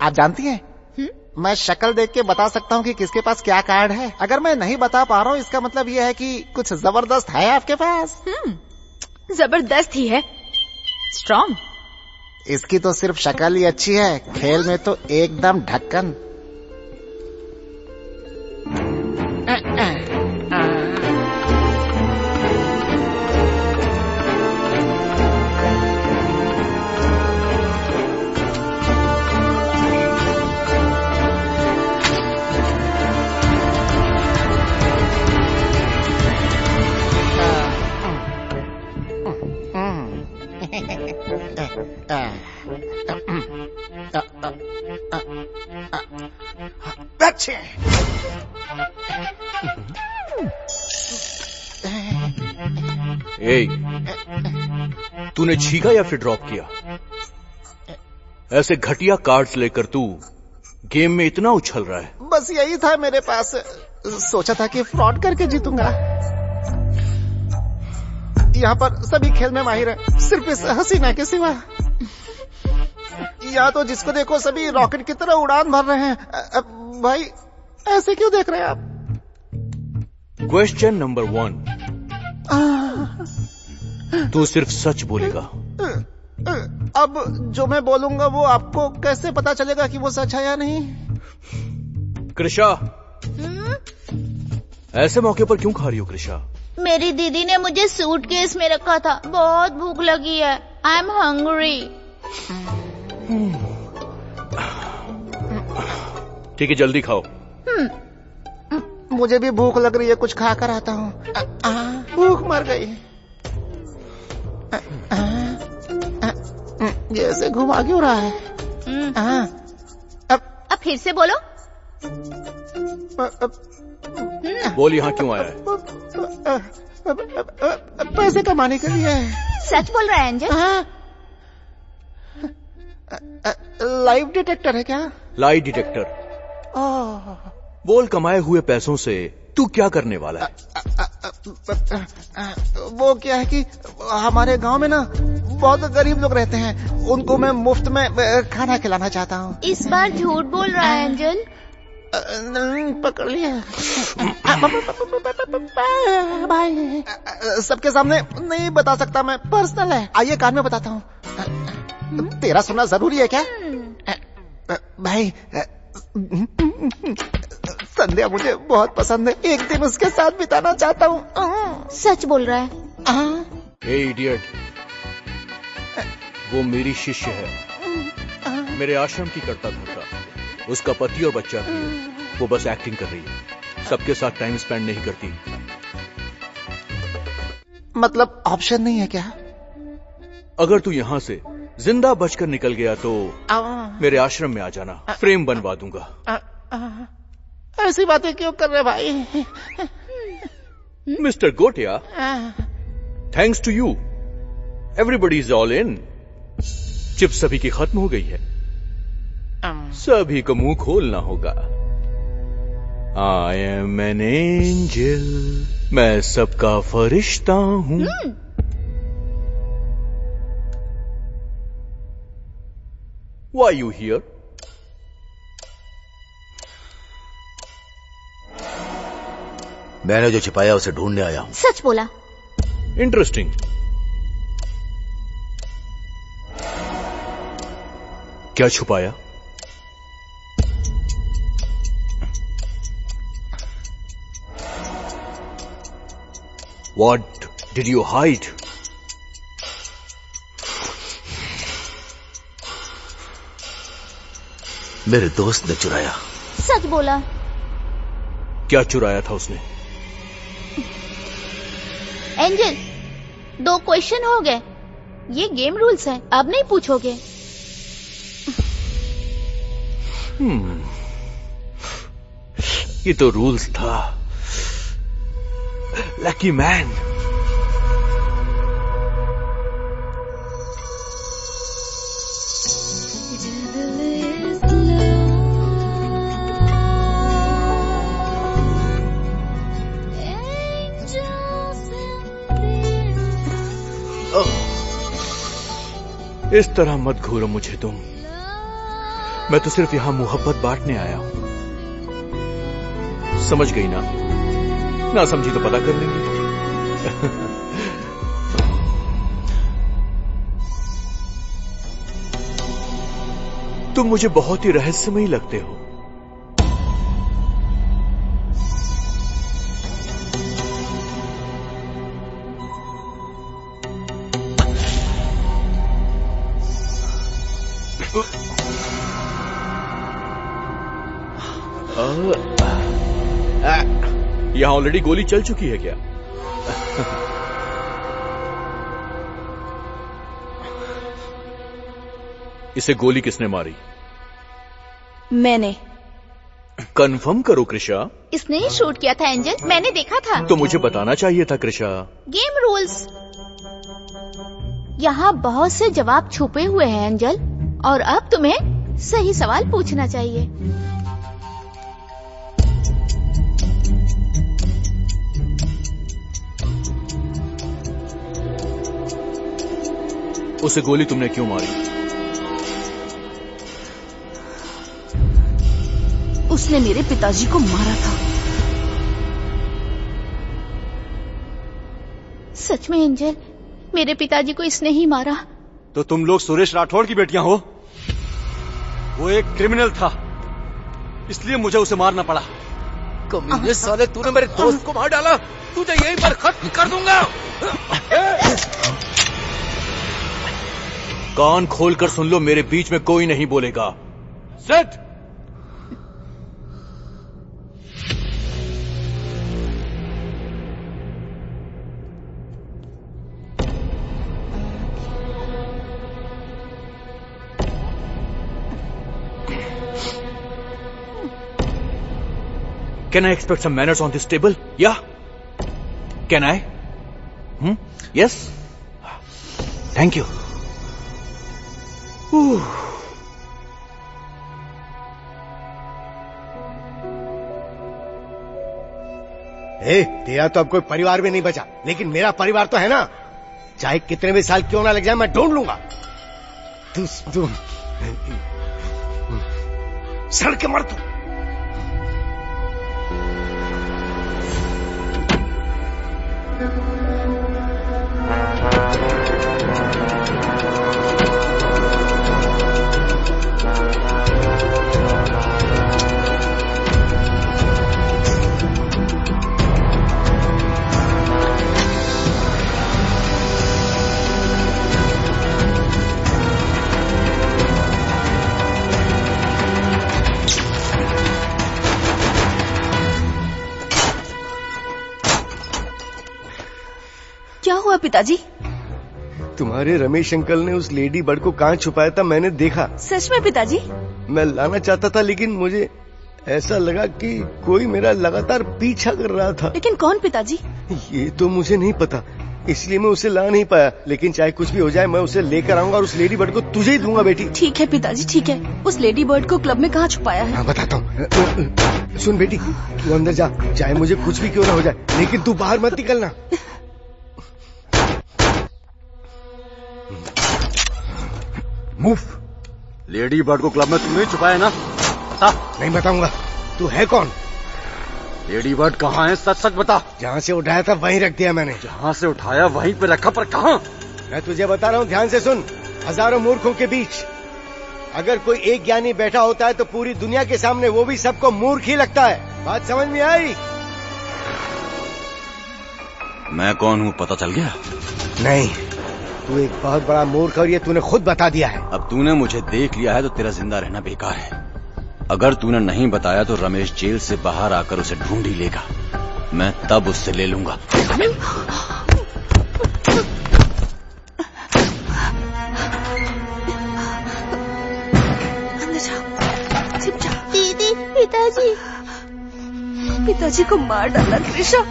आप जानती हैं, मैं शक्ल देख के बता सकता हूँ कि किसके पास क्या कार्ड है। अगर मैं नहीं बता पा रहा हूँ, इसका मतलब यह है कि कुछ जबरदस्त है आपके पास। जबरदस्त ही है, स्ट्रॉन्ग। इसकी तो सिर्फ शक्ल ही अच्छी है, खेल में तो एकदम ढक्कन। अच्छे। तूने छीका या फिर ड्रॉप किया? ऐसे घटिया कार्ड्स लेकर तू गेम में इतना उछल रहा है। बस यही था मेरे पास, सोचा था कि फ्रॉड करके जीतूंगा। यहाँ पर सभी खेल में माहिर है, सिर्फ इस हसीना के सिवा। यहाँ तो जिसको देखो सभी रॉकेट की तरह उड़ान भर रहे हैं। भाई ऐसे क्यों देख रहे हैं आप? क्वेश्चन नंबर 1, तू सिर्फ सच बोलेगा। अब जो मैं बोलूंगा वो आपको कैसे पता चलेगा कि वो सच है या नहीं? कृषा, ऐसे मौके पर क्यों खा रही हो कृषा? मेरी दीदी ने मुझे सूटकेस में रखा था, बहुत भूख लगी है। I am hungry. ठीक है, जल्दी खाओ। मुझे भी भूख लग रही है, कुछ खा कर आता हूँ। भूख मर गई। जैसे घुमा क्यों रहा है? अब फिर से बोलो। बोल, यहाँ क्यों आया है? पैसे कमाने के लिए। सच बोल रहा है एंजल? लाइव डिटेक्टर है क्या? Lie detector. बोल, कमाए हुए पैसों से तू क्या करने वाला है? वो क्या है कि हमारे गांव में ना बहुत गरीब लोग रहते हैं, उनको मैं मुफ्त में खाना खिलाना चाहता हूँ। इस बार झूठ बोल रहा है एंजल। पकड़ लिया भाई। सबके सामने नहीं बता सकता मैं, पर्सनल है। आइए कान में बताता हूँ। तेरा सुनना जरूरी है क्या? भाई संध्या मुझे बहुत पसंद है, एक दिन उसके साथ बिताना चाहता हूँ। सच बोल रहा है? ए इडियट, वो मेरी शिष्य है, मेरे आश्रम की करता धरता। उसका पति और बच्चा भी है। वो बस एक्टिंग कर रही है, सबके साथ टाइम स्पेंड नहीं करती। मतलब ऑप्शन नहीं है क्या? अगर तू यहाँ से जिंदा बचकर निकल गया तो मेरे आश्रम में आ जाना, फ्रेम बनवा दूंगा। ऐसी बातें क्यों कर रहे भाई? Mister Gotiya, thanks to you everybody is all in. Chip सभी की खत्म हो गई है, सभी को मुंह खोलना होगा। आई एम एन एंजल, मैं सबका फरिश्ता हूं। Why you here? मैंने जो छिपाया उसे ढूंढने आया हूं। सच बोला। इंटरेस्टिंग। क्या छुपाया? What did you hide? मेरे दोस्त ने चुराया। सच बोला। क्या चुराया था उसने? एंजल, 2 क्वेश्चन हो गए। ये गेम रूल्स है, अब नहीं पूछोगे। ये तो रूल्स था। Lucky man. इस तरह मत घूरो मुझे तुम। मैं तो सिर्फ यहां मोहब्बत बांटने आया हूं। समझ गई ना? ना समझी तो पता कर लेंगे। तुम मुझे बहुत ही रहस्यमयी लगते हो। यहां ऑलरेडी गोली चल चुकी है क्या? इसे गोली किसने मारी? मैंने। कंफर्म करो कृषा। इसने ही शूट किया था एंजल, मैंने देखा था। तो मुझे बताना चाहिए था कृषा। Game rules. यहाँ बहुत से जवाब छुपे हुए हैं एंजल, और अब तुम्हें सही सवाल पूछना चाहिए। उसे गोली तुमने क्यों मारी? उसने मेरे पिताजी को मारा था। सच में एंजल, मेरे पिताजी को इसने ही मारा। तो तुम लोग सुरेश राठौड़ की बेटियां हो? वो एक क्रिमिनल था, इसलिए मुझे उसे मारना पड़ा। कमीने साले, तूने मेरे दोस्त को मार डाला। तुझे यहीं पर खत्म कर दूंगा। कान खोलकर सुन लो, मेरे बीच में कोई नहीं बोलेगा। Set. Can I expect some manners on this table? Yeah? Can I? Yes? Thank you. तेरा तो अब कोई परिवार भी नहीं बचा, लेकिन मेरा परिवार तो है ना। चाहे कितने भी साल क्यों ना लग जाए, मैं ढूंढ लूंगा। तू सड़ के मर तू। क्या हुआ पिताजी? तुम्हारे रमेश अंकल ने उस लेडी बर्ड को कहाँ छुपाया था, मैंने देखा। सच में पिताजी? मैं लाना चाहता था, लेकिन मुझे ऐसा लगा कि कोई मेरा लगातार पीछा कर रहा था। लेकिन कौन पिताजी? ये तो मुझे नहीं पता, इसलिए मैं उसे ला नहीं पाया। लेकिन चाहे कुछ भी हो जाए, मैं उसे लेकर आऊंगा और उस लेडी बर्ड को तुझे ही दूंगा बेटी। ठीक है पिताजी, ठीक है। उस लेडी बर्ड को क्लब में कहाँ छुपाया है? हाँ बताता हूँ। सुन बेटी, तू अंदर जा, चाहे मुझे कुछ भी क्यों ना हो जाए, लेकिन तू बाहर मत निकलना। मूव। लेडी बर्ड को क्लब में तुमने छुपाया ना? नहीं बताऊंगा। तू है कौन? लेडी बर्ड कहाँ है? सच सच बता। जहाँ से उठाया था वहीं रख दिया मैंने। जहाँ से उठाया वहीं पे रखा, पर कहाँ? मैं तुझे बता रहा हूँ, ध्यान से सुन। हजारों मूर्खों के बीच अगर कोई एक ज्ञानी बैठा होता है तो पूरी दुनिया के सामने वो भी सबको मूर्ख ही लगता है। बात समझ में आई? मैं कौन हूँ पता चल गया? नहीं, तू एक बहुत बड़ा मूर्ख और ये तूने खुद बता दिया है। अब तूने मुझे देख लिया है तो तेरा जिंदा रहना बेकार है। अगर तूने नहीं बताया तो रमेश जेल से बाहर आकर उसे ढूंढ ही लेगा। मैं तब उससे ले लूंगा। दीदी, पिताजी, पिताजी को मार डाला कृषा।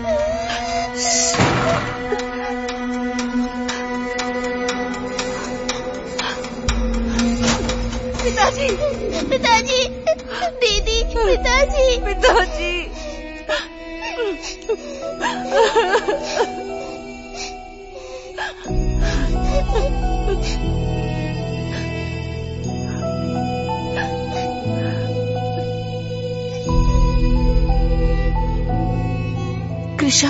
पिताजी, पिताजी, दीदी, पिताजी, पिताजी। कृषा,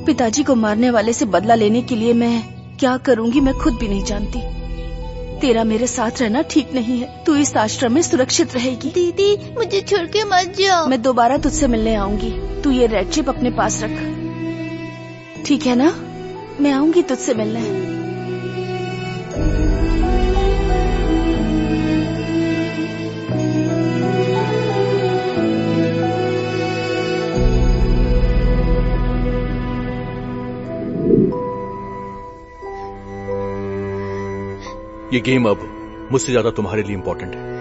पिताजी को मारने वाले से बदला लेने के लिए मैं क्या करूंगी मैं खुद भी नहीं जानती। तेरा मेरे साथ रहना ठीक नहीं है। तू इस आश्रम में सुरक्षित रहेगी। दीदी, मुझे छोड़ के मत जाओ। मैं दोबारा तुझसे मिलने आऊंगी। तू ये रेड चिप अपने पास रख, ठीक है ना? मैं आऊंगी तुझसे मिलने। ये गेम अब मुझसे ज्यादा तुम्हारे लिए इंपॉर्टेंट है।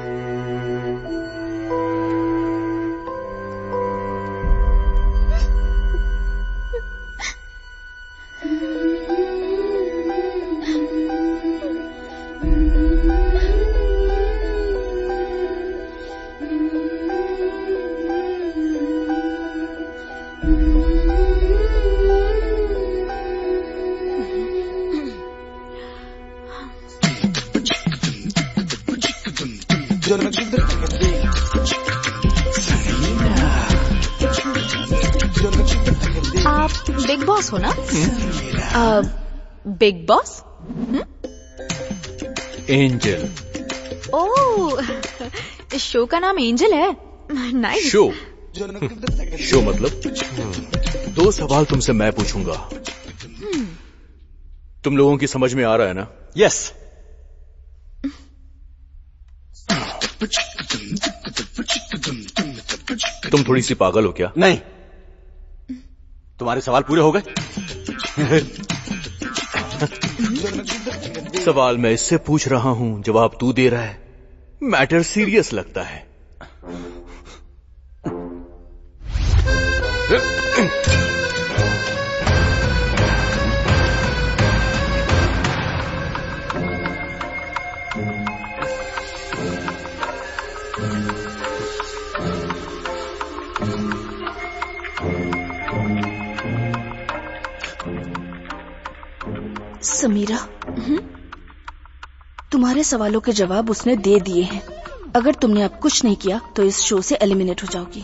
आप बिग बॉस हो ना? Big boss? एंजल। ओह, इस शो का नाम एंजल है। नाइस। शो? शो मतलब? 2 सवाल तुमसे मैं पूछूंगा। तुम लोगों की समझ में आ रहा है ना? यस। तुम थोड़ी सी पागल हो क्या? नहीं। तुम्हारे सवाल पूरे हो गए? सवाल मैं इससे पूछ रहा हूं, जवाब तू दे रहा है। मैटर सीरियस लगता है। समीरा, तुम्हारे सवालों के जवाब उसने दे दिए हैं। अगर तुमने अब कुछ नहीं किया तो इस शो से एलिमिनेट हो जाओगी।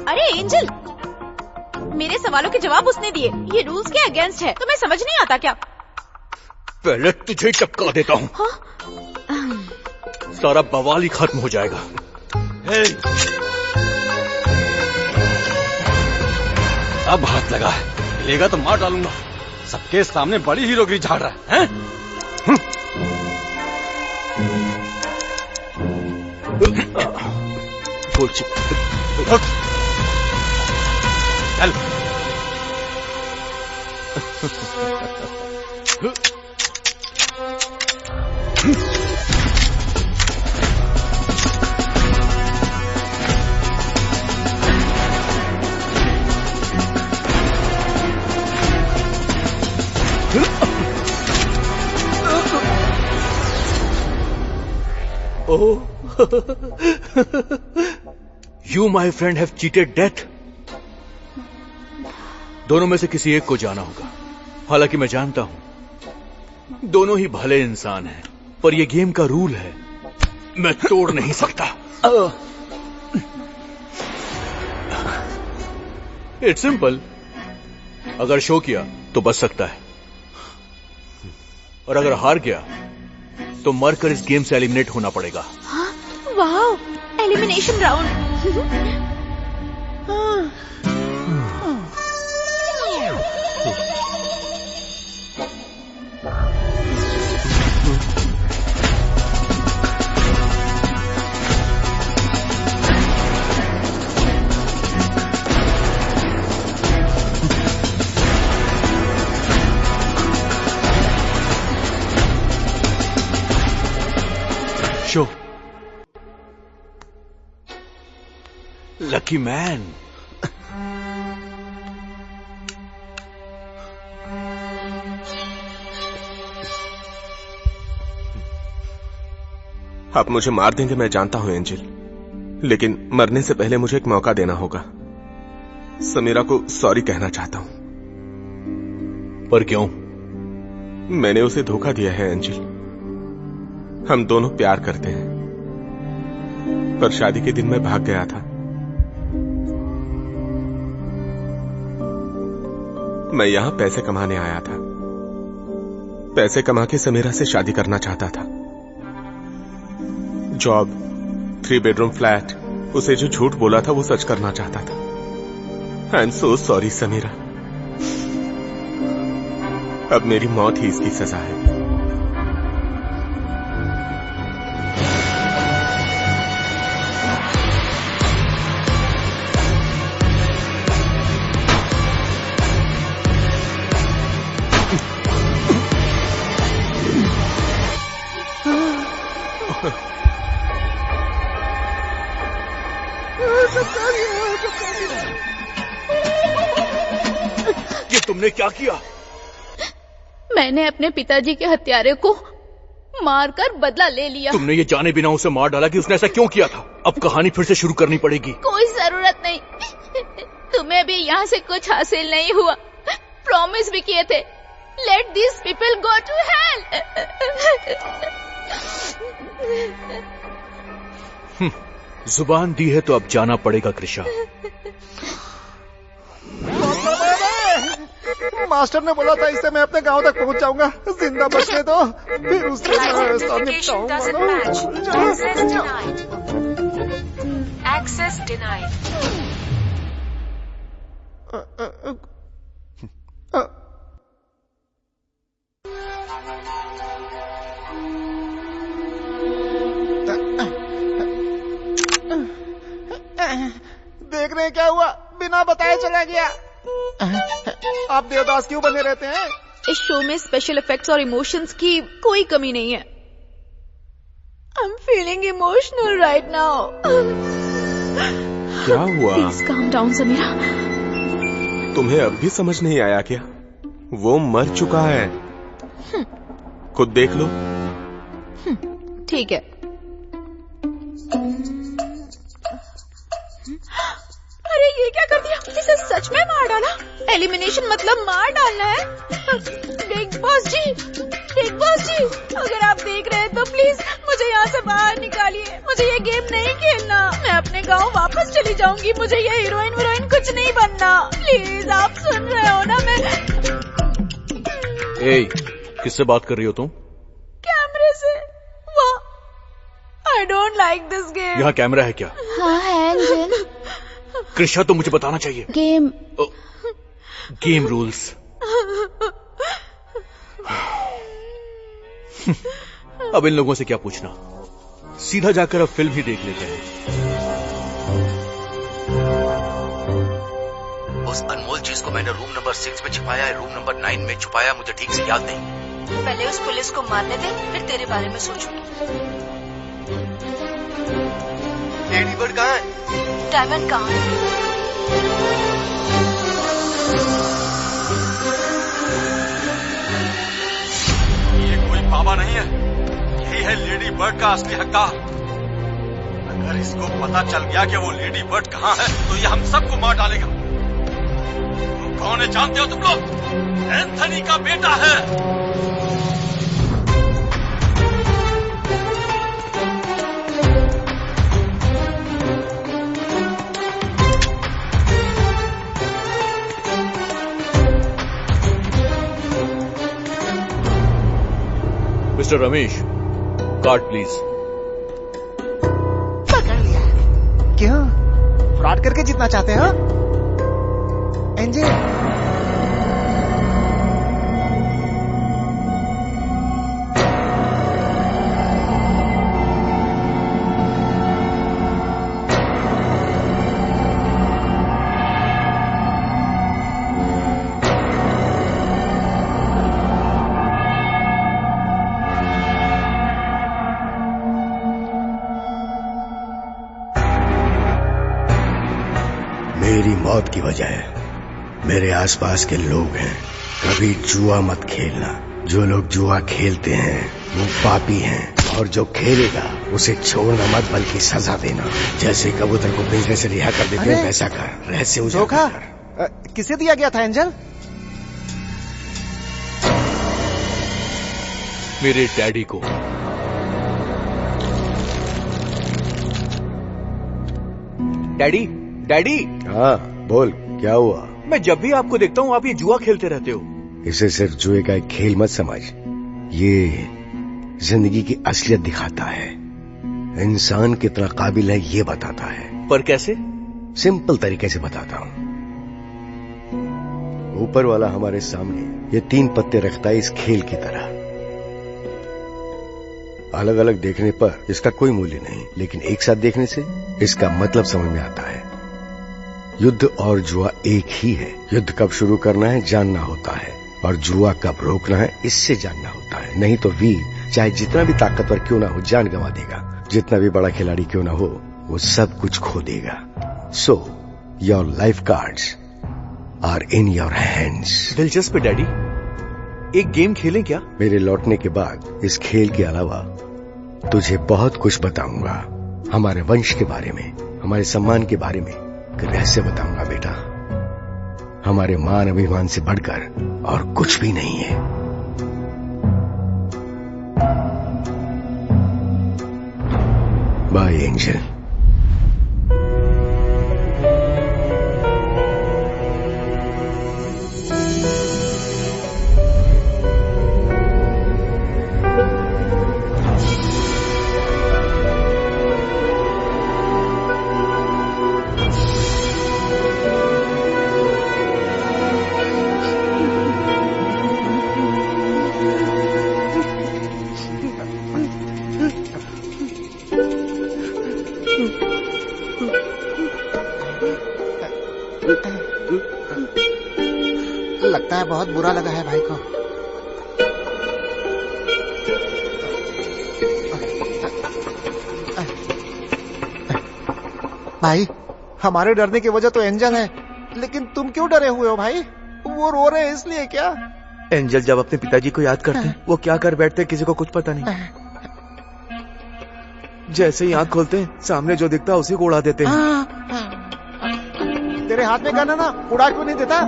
अरे एंजल, मेरे सवालों के जवाब उसने दिए। ये रूल्स के अगेंस्ट है। तुम्हें समझ नहीं आता क्या? पहले तुझे टपका देता हूँ। हाँ? सारा बवाल ही खत्म हो जाएगा। अब हाथ लगा है, लेगा तो मार डालूंगा। सबके सामने बड़ी हीरोगिरी झाड़ रहा है, चल। Oh, you, my friend, have cheated death. दोनों में से किसी एक को जाना होगा। हालांकि मैं जानता हूं दोनों ही भले इंसान हैं, पर यह गेम का रूल है। मैं तोड़ नहीं सकता। इट्स सिंपल, अगर शो किया तो बच सकता है, और अगर हार गया तो मरकर इस गेम से एलिमिनेट होना पड़ेगा। वाह, elimination round. Show, lucky man. आप मुझे मार देंगे, मैं जानता हूं एंजल, लेकिन मरने से पहले मुझे एक मौका देना होगा। समीरा को सॉरी कहना चाहता हूं। पर क्यों? मैंने उसे धोखा दिया है एंजल। हम दोनों प्यार करते हैं, पर शादी के दिन मैं भाग गया था। मैं यहां पैसे कमाने आया था। पैसे कमा के समीरा से शादी करना चाहता था। जॉब, 3 बेडरूम फ्लैट, उसे जो झूठ बोला था वो सच करना चाहता था। I am so sorry Sameera. अब मेरी मौत ही इसकी सजा है। ये तुमने क्या किया? मैंने अपने पिताजी के हत्यारे को मारकर बदला ले लिया। तुमने ये जाने बिना उसे मार डाला कि उसने ऐसा क्यों किया था? अब कहानी फिर से शुरू करनी पड़ेगी। कोई जरूरत नहीं। तुम्हें भी यहाँ से कुछ हासिल नहीं हुआ। प्रॉमिस भी किए थे, let this people go to hell. जुबान दी है तो अब जाना पड़ेगा कृषा। मास्टर ने बोला था इससे मैं अपने गांव तक पहुंच जाऊंगा। जिंदा बचने दो, फिर उससे एक्सेस डिनाइड। देख रहे हैं क्या हुआ? बिना बताए चला गया। आप देवदास क्यों बने रहते हैं? इस शो में स्पेशल इफेक्ट्स और इमोशंस की कोई कमी नहीं है। I am feeling emotional right now. क्या हुआ? Please calm down Samira. तुम्हें अब भी समझ नहीं आया क्या? वो मर चुका है, खुद देख लो। ठीक है। अरे ये क्या कर दिया? इसे सच में मार डाला? एलिमिनेशन मतलब मार डालना है? बिग बॉस जी, बिग बॉस जी, अगर आप देख रहे हैं तो प्लीज मुझे यहाँ से बाहर निकालिए। मुझे ये गेम नहीं खेलना। मैं अपने गांव वापस चली जाऊंगी। मुझे ये हीरोइन कुछ नहीं बनना। प्लीज, आप सुन रहे हो ना? मैं किससे बात कर रही हो तुम? कैमरे से। वाह, I don't like this game. यहाँ कैमरा है क्या? हाँ है एंजल। कृषा तो मुझे बताना चाहिए। Game rules. अब इन लोगों से क्या पूछना, सीधा जाकर अब फिल्म ही देख लेते हैं। उस अनमोल चीज को मैंने रूम नंबर 6 में छिपाया है, रूम नंबर 9 में छुपाया, मुझे ठीक से याद नहीं। पहले उस पुलिस को मारने दे, फिर तेरे बारे में सोचूंगी। लेडी बर्ड कहाँ है? डायमंड कहाँ है? ये कोई बाबा नहीं है, यही है लेडी बर्ड का असली हकदार। अगर इसको पता चल गया कि वो लेडी बर्ड कहाँ है तो ये हम सबको मार डालेगा। तुम कौन है जानते हो तुम लोग? एंथनी का बेटा है। Mister Ramesh, card please. पकड़ लिया। क्यों? फ्रॉड करके जीतना चाहते हो एंजल? मेरी मौत की वजह मेरे आसपास के लोग हैं। कभी जुआ मत खेलना। जो लोग जुआ खेलते हैं वो पापी हैं, और जो खेलेगा उसे छोड़ना मत बल्कि सजा देना। जैसे कबूतर को पिंजरे से रिहा कर देते हैं वैसा कर। रहस्य धोखा किसे दिया गया था एंजल? मेरे डैडी को। Daddy, daddy. हाँ बोल, क्या हुआ? मैं जब भी आपको देखता हूँ आप ये जुआ खेलते रहते हो। इसे सिर्फ जुए का एक खेल मत समझ, ये जिंदगी की असलियत दिखाता है। इंसान कितना काबिल है ये बताता है। पर कैसे? सिंपल तरीके से बताता हूँ। ऊपर वाला हमारे सामने ये 3 पत्ते रखता है इस खेल की तरह। अलग अलग देखने पर इसका कोई मूल्य नहीं, लेकिन एक साथ देखने से इसका मतलब समझ में आता है। युद्ध और जुआ एक ही है। युद्ध कब शुरू करना है जानना होता है, और जुआ कब रोकना है इससे जानना होता है। नहीं तो वीर चाहे जितना भी ताकतवर क्यों ना हो जान गंवा देगा। जितना भी बड़ा खिलाड़ी क्यों ना हो वो सब कुछ खो देगा। So your life cards are in your hands. दिलचस्प है डैडी, एक गेम खेलें क्या? मेरे लौटने के बाद इस खेल के अलावा तुझे बहुत कुछ बताऊंगा। हमारे वंश के बारे में, हमारे सम्मान के बारे में रहस्य बताऊंगा बेटा। हमारे मान अभिमान से बढ़कर और कुछ भी नहीं है। Bye angel. लगता है बहुत बुरा लगा है भाई को। भाई हमारे डरने की वजह तो एंजल है, लेकिन तुम क्यों डरे हुए हो भाई? वो रो रहे हैं इसलिए क्या? एंजल जब अपने पिताजी को याद करते हैं वो क्या कर बैठते हैं किसी को कुछ पता नहीं। जैसे ही आंख खोलते हैं सामने जो दिखता है उसी को उड़ा देते हैं। तेरे हाथ में गन है ना, उड़ा क्यों नहीं देता?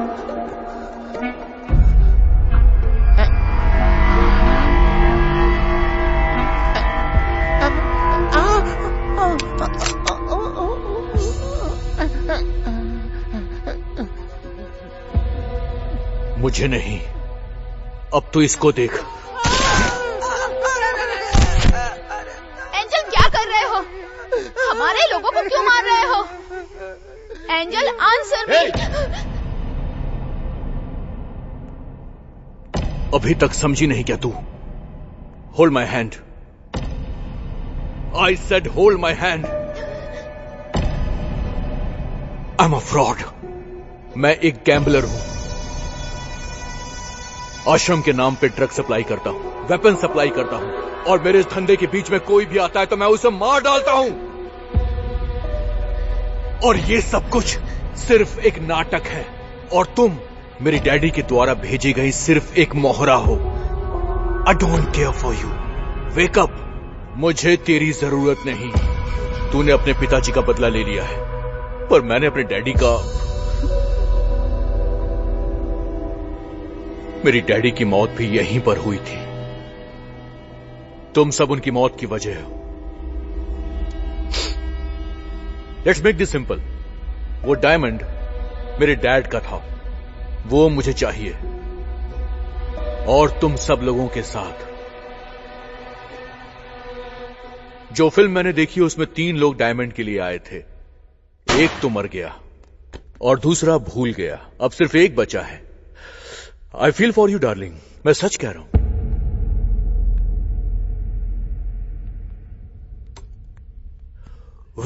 मुझे नहीं, अब तो इसको देख। एंजल क्या कर रहे हो? हमारे लोगों को क्यों मार रहे हो? Angel answer me. अभी तक समझी नहीं क्या तू? Hold my hand. I said hold my hand. I am a fraud. मैं एक गैम्बलर हूं। आश्रम के नाम पे ड्रग सप्लाई करता हूं, वेपन सप्लाई करता हूं, और मेरे इस धंधे के बीच में कोई भी आता है तो मैं उसे मार डालता हूं। और ये सब कुछ सिर्फ एक नाटक है, और तुम मेरी डैडी के द्वारा भेजी गई सिर्फ एक मोहरा हो। I don't care for you. Wake up. मुझे तेरी जरूरत नहीं। तूने अपने पिताजी का बदला ले लिया है, पर मैंने अपने डैडी का। मेरी डैडी की मौत भी यहीं पर हुई थी। तुम सब उनकी मौत की वजह हो। Let's make this simple. वो डायमंड मेरे डैड का था, वो मुझे चाहिए, और तुम सब लोगों के साथ जो फिल्म मैंने देखी उसमें 3 लोग डायमंड के लिए आए थे। एक तो मर गया और दूसरा भूल गया। अब सिर्फ एक बचा है। I feel for you darling, मैं सच कह रहा हूं।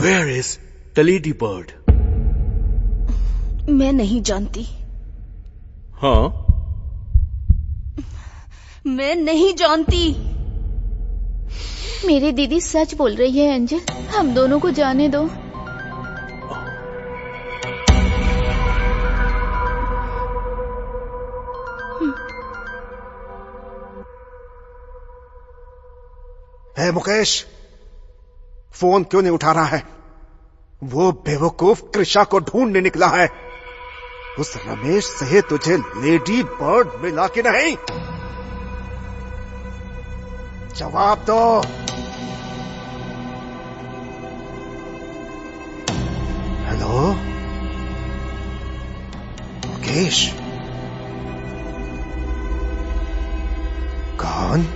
Where is the lady bird? मैं नहीं जानती। हाँ, मैं नहीं जानती। मेरी दीदी सच बोल रही है एंजल, हम दोनों को जाने दो। है मुकेश, फोन क्यों नहीं उठा रहा है? वो बेवकूफ कृषा को ढूंढने निकला है। उस रमेश से तुझे लेडी बर्ड मिला कि नहीं? जवाब दो। हेलो मुकेश, कौन?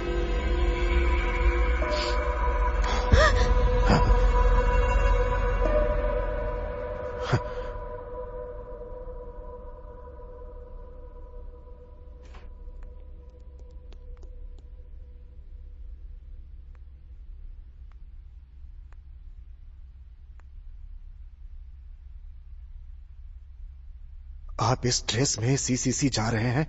आप इस ड्रेस में सीसीसी जा रहे हैं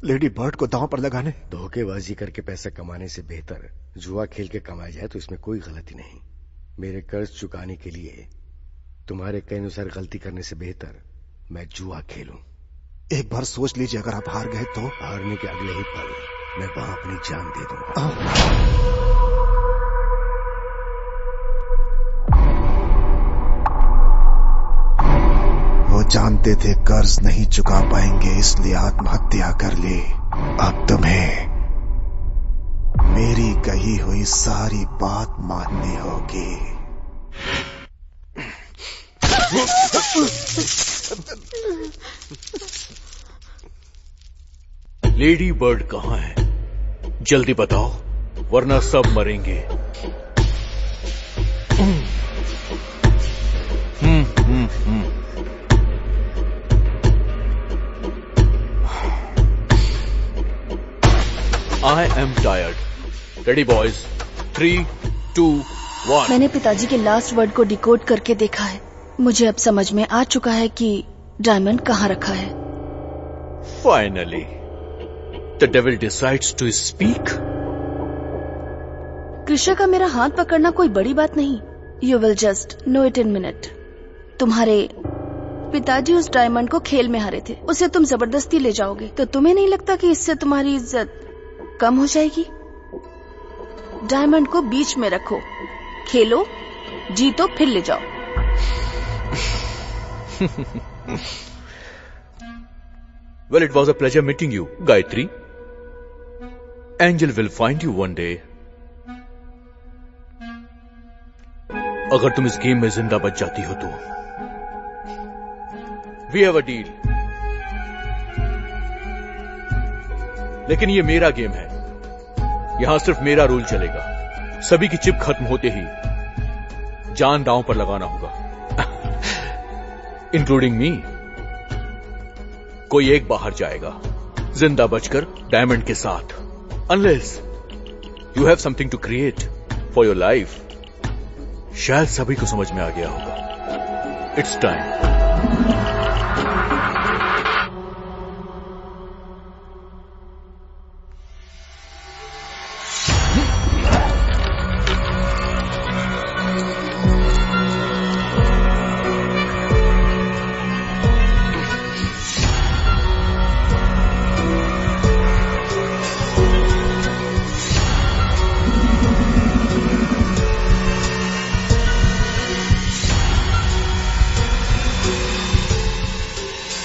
लेडी बर्ड को दांव पर लगाने? धोखेबाजी करके पैसा कमाने से बेहतर जुआ खेल के कमाया जाए तो इसमें कोई गलती नहीं। मेरे कर्ज चुकाने के लिए तुम्हारे कई अनुसार गलती करने से बेहतर मैं जुआ खेलूं। एक बार सोच लीजिए, अगर आप हार गए तो? हारने के अगले ही पल मैं वहां अपनी जान दे दूंगा। वो जानते थे कर्ज नहीं चुका पाएंगे, इसलिए आत्महत्या कर ली। अब तुम्हें मेरी कही हुई सारी बात माननी होगी। लेडी बर्ड कहां है? जल्दी बताओ, वरना सब मरेंगे। I am tired. Ready boys? 3, 2, 1. मैंने पिताजी के लास्ट वर्ड को डिकोड करके देखा है। मुझे अब समझ में आ चुका है कि डायमंड कहाँ रखा है। Finally, the devil decides to speak. Krisha का मेरा हाथ पकड़ना कोई बड़ी बात नहीं। You will just know it in minute. तुम्हारे पिताजी उस डायमंड को खेल में हारे थे, उसे तुम जबरदस्ती ले जाओगे, तो तुम्हें नहीं लगता कि इससे तुम्हारी इज्जत कम हो जाएगी? डायमंड को बीच में रखो, खेलो, जीतो, फिर ले जाओ। Well, it was a pleasure meeting you, Gayatri. Angel will find you one day. अगर तुम इस गेम में जिंदा बच जाती हो तो We have a deal. लेकिन ये मेरा गेम है, यहां सिर्फ मेरा रूल चलेगा। सभी की चिप खत्म होते ही जान दांव पर लगाना होगा, इंक्लूडिंग मी। कोई एक बाहर जाएगा जिंदा बचकर डायमंड के साथ, unless you have something to create for your life. शायद सभी को समझ में आ गया होगा। It's time.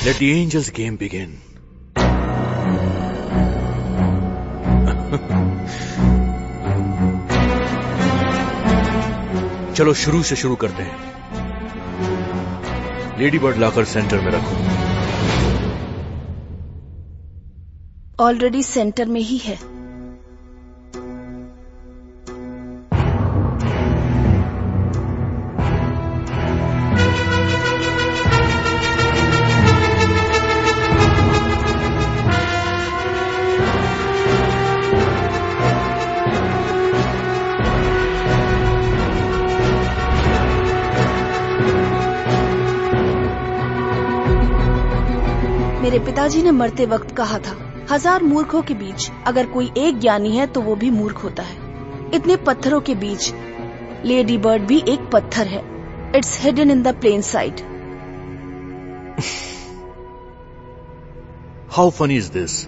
Let the angels game begin. चलो शुरू से शुरू करते हैं। लेडी बर्ड लाकर सेंटर में रखो। ऑलरेडी सेंटर में ही है। मेरे पिताजी ने मरते वक्त कहा था, 1000 मूर्खों के बीच अगर कोई एक ज्ञानी है तो वो भी मूर्ख होता है। इतने पत्थरों के बीच लेडी बर्ड भी एक पत्थर है। It's hidden in the plain side. How funny is this?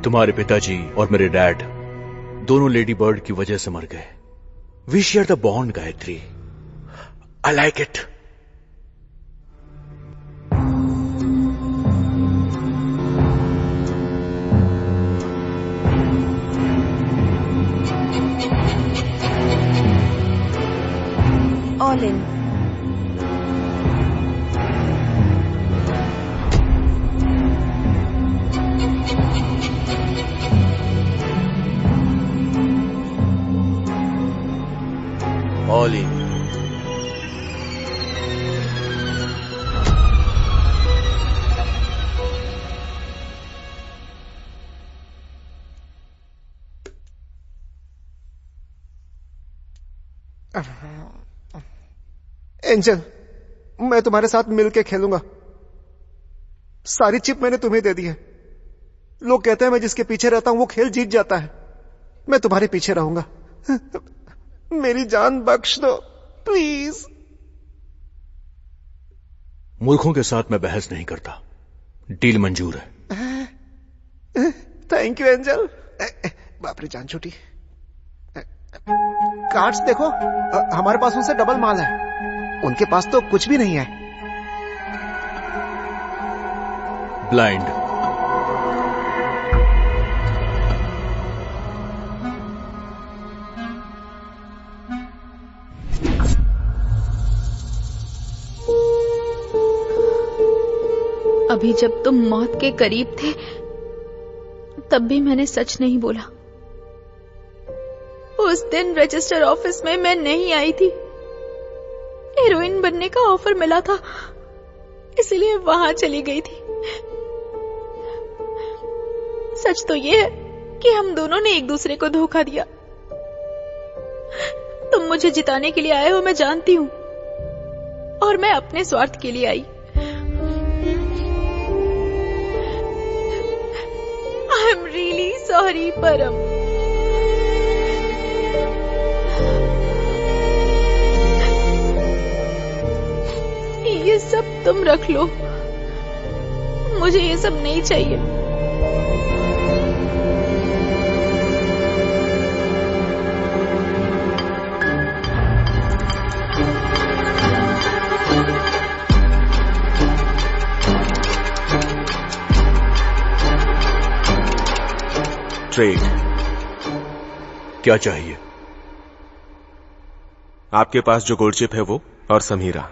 तुम्हारे पिताजी और मेरे डैड दोनों लेडी बर्ड की वजह से मर गए। We share the bond, Gayatri. I like it. All in. All in. Angel, मैं तुम्हारे साथ मिलके खेलूंगा। सारी चिप मैंने तुम्हें दे दी है। लोग कहते हैं मैं जिसके पीछे रहता हूं वो खेल जीत जाता है। मैं तुम्हारे पीछे रहूंगा। मेरी जान बख्श दो प्लीज। मूर्खों के साथ मैं बहस नहीं करता। डील मंजूर है। Thank you angel. बाप रे, जान छूटी। कार्ड्स देखो, हमारे पास उनसे डबल माल है। उनके पास तो कुछ भी नहीं है। ब्लाइंड। अभी जब तुम मौत के करीब थे तब भी मैंने सच नहीं बोला। उस दिन रजिस्टर ऑफिस में मैं नहीं आई थी। हीरोइन बनने का ऑफर मिला था, इसलिए वहां चली गई थी। सच तो ये है कि हम दोनों ने एक दूसरे को धोखा दिया। तुम मुझे जिताने के लिए आए हो, मैं जानती हूं, और मैं अपने स्वार्थ के लिए आई। आई एम रियली सॉरी परम। ये सब तुम रख लो, मुझे ये सब नहीं चाहिए। ट्रेड। क्या चाहिए? आपके पास जो गोल्ड चिप है वो, और समीरा।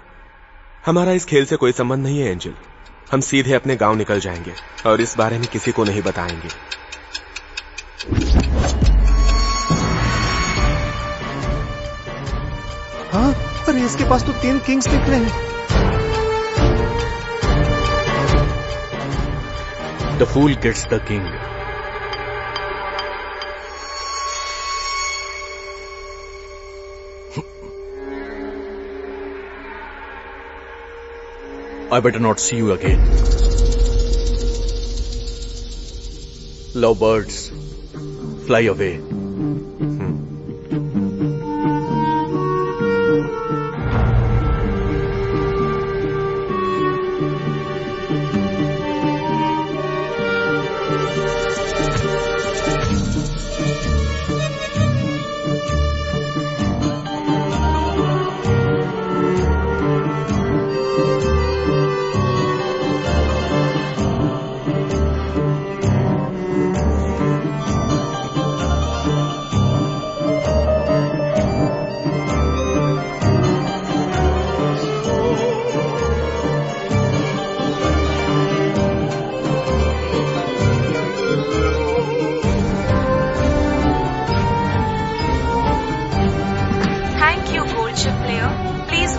हमारा इस खेल से कोई संबंध नहीं है एंजल। हम सीधे अपने गांव निकल जाएंगे और इस बारे में किसी को नहीं बताएंगे। हाँ, अरे इसके पास तो 3 किंग्स निकले हैं। The fool gets the king. I better not see you again. Love birds, fly away.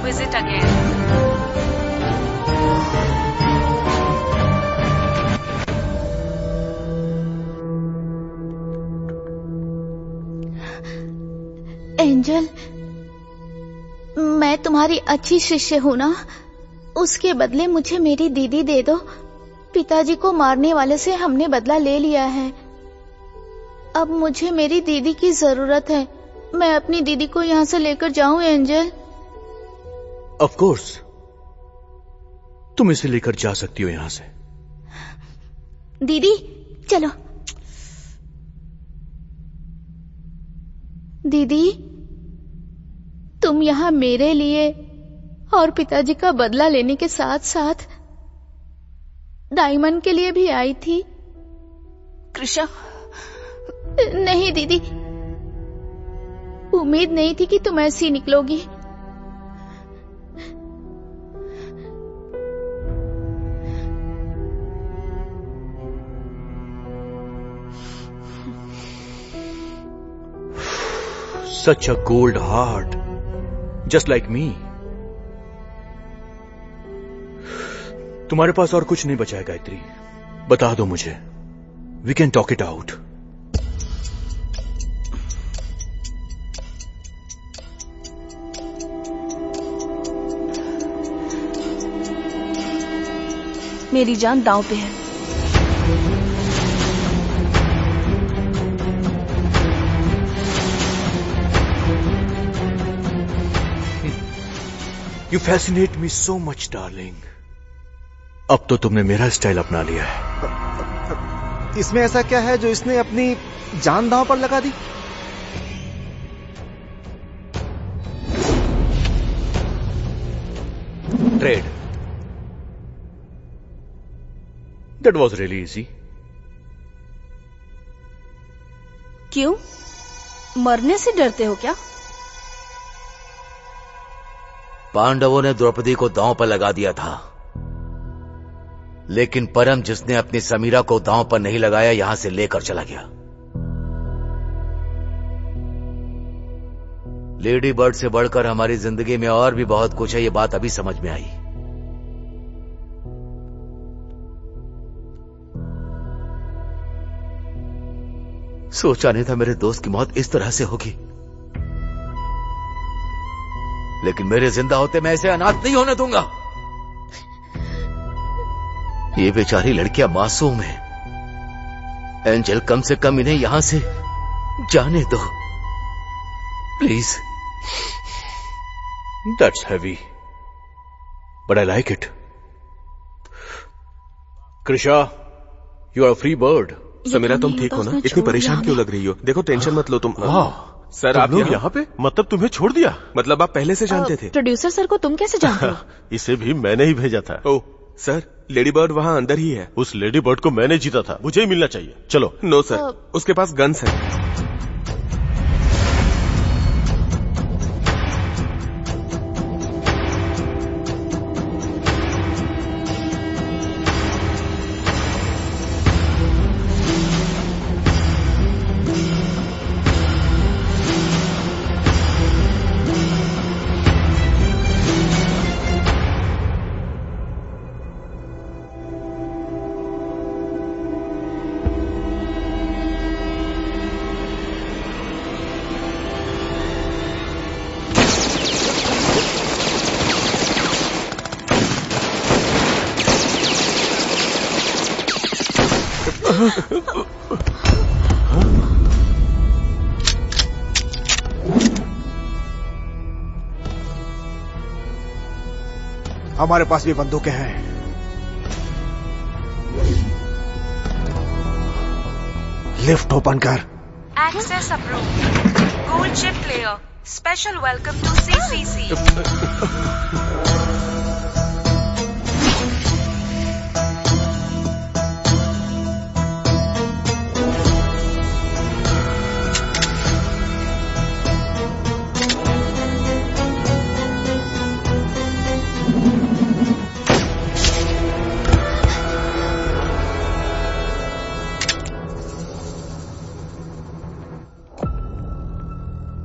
visit again. Angel, मैं तुम्हारी अच्छी शिष्य हूँ ना? उसके बदले मुझे मेरी दीदी दे दो। पिताजी को मारने वाले से हमने बदला ले लिया है। अब मुझे मेरी दीदी की जरूरत है। मैं अपनी दीदी को यहाँ से लेकर जाऊं एंजल? ऑफ कोर्स, तुम इसे लेकर जा सकती हो यहाँ से। दीदी चलो। दीदी, तुम यहाँ मेरे लिए और पिताजी का बदला लेने के साथ साथ डायमंड के लिए भी आई थी। कृषा, नहीं दीदी, उम्मीद नहीं थी कि तुम ऐसी निकलोगी। Such a cold heart, just like me. तुम्हारे पास और कुछ नहीं बचा है गायत्री, बता दो मुझे। We can talk it out. मेरी जान दांव पे है। You fascinate me so much, darling. अब तो तुमने मेरा स्टाइल अपना लिया है। इसमें ऐसा क्या है जो इसने अपनी जान दांव पर लगा दी? Trade. That was really easy. क्यों? मरने से डरते हो क्या? पांडवों ने द्रौपदी को दांव पर लगा दिया था, लेकिन परम जिसने अपनी समीरा को दांव पर नहीं लगाया यहां से लेकर चला गया। लेडी बर्ड से बढ़कर हमारी जिंदगी में और भी बहुत कुछ है, ये बात अभी समझ में आई। सोचा नहीं था मेरे दोस्त की मौत इस तरह से होगी, लेकिन मेरे जिंदा होते मैं इसे अनाथ नहीं होने दूंगा। ये बेचारी लड़कियां मासूम है। एंजल, कम से कम इन्हें यहां से जाने दो please. That's heavy, but I like it. Krisha, you are a free bird. Sameera, तुम ठीक हो ना? इतनी परेशान क्यों लग रही हो? देखो, टेंशन मत लो तुम। सर, आप यहाँ पे? मतलब तुम्हें छोड़ दिया? मतलब आप पहले से जानते थे? प्रोड्यूसर सर को तुम कैसे जानते हो? इसे भी मैंने ही भेजा था। ओह सर, लेडी बर्ड वहाँ अंदर ही है। उस लेडी बर्ड को मैंने जीता था, मुझे ही मिलना चाहिए। चलो। नो सर, उसके पास गन्स है। हमारे पास भी बंदूकें हैं। लिफ्ट ओपन कर। Access approved. Gold chip clear. Special welcome to CCC.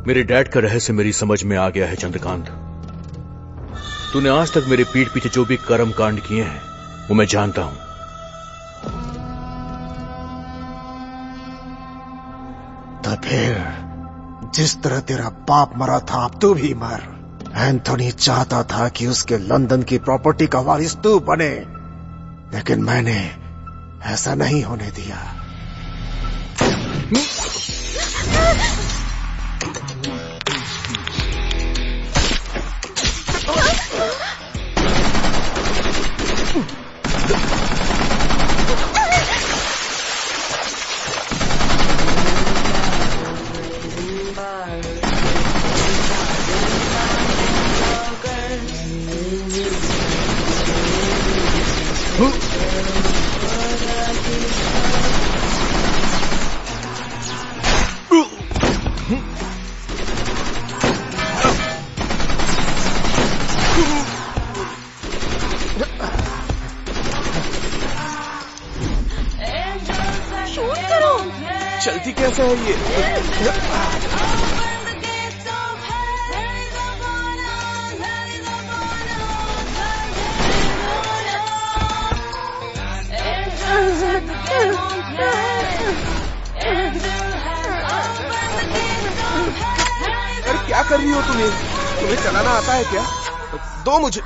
मेरे डैड का रहस्य मेरी समझ में आ गया है चंद्रकांत। तूने आज तक मेरे पीठ पीछे जो भी कर्म कांड किए हैं वो मैं जानता हूं। तो फिर जिस तरह तेरा बाप मरा था अब तू भी मर। एंथोनी चाहता था कि उसके लंदन की प्रॉपर्टी का वारिस तू बने, लेकिन मैंने ऐसा नहीं होने दिया। चलती कैसे है ये? अरे क्या कर रही हो तुम्हें चलाना आता है क्या? दो मुझे।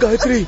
गायत्री,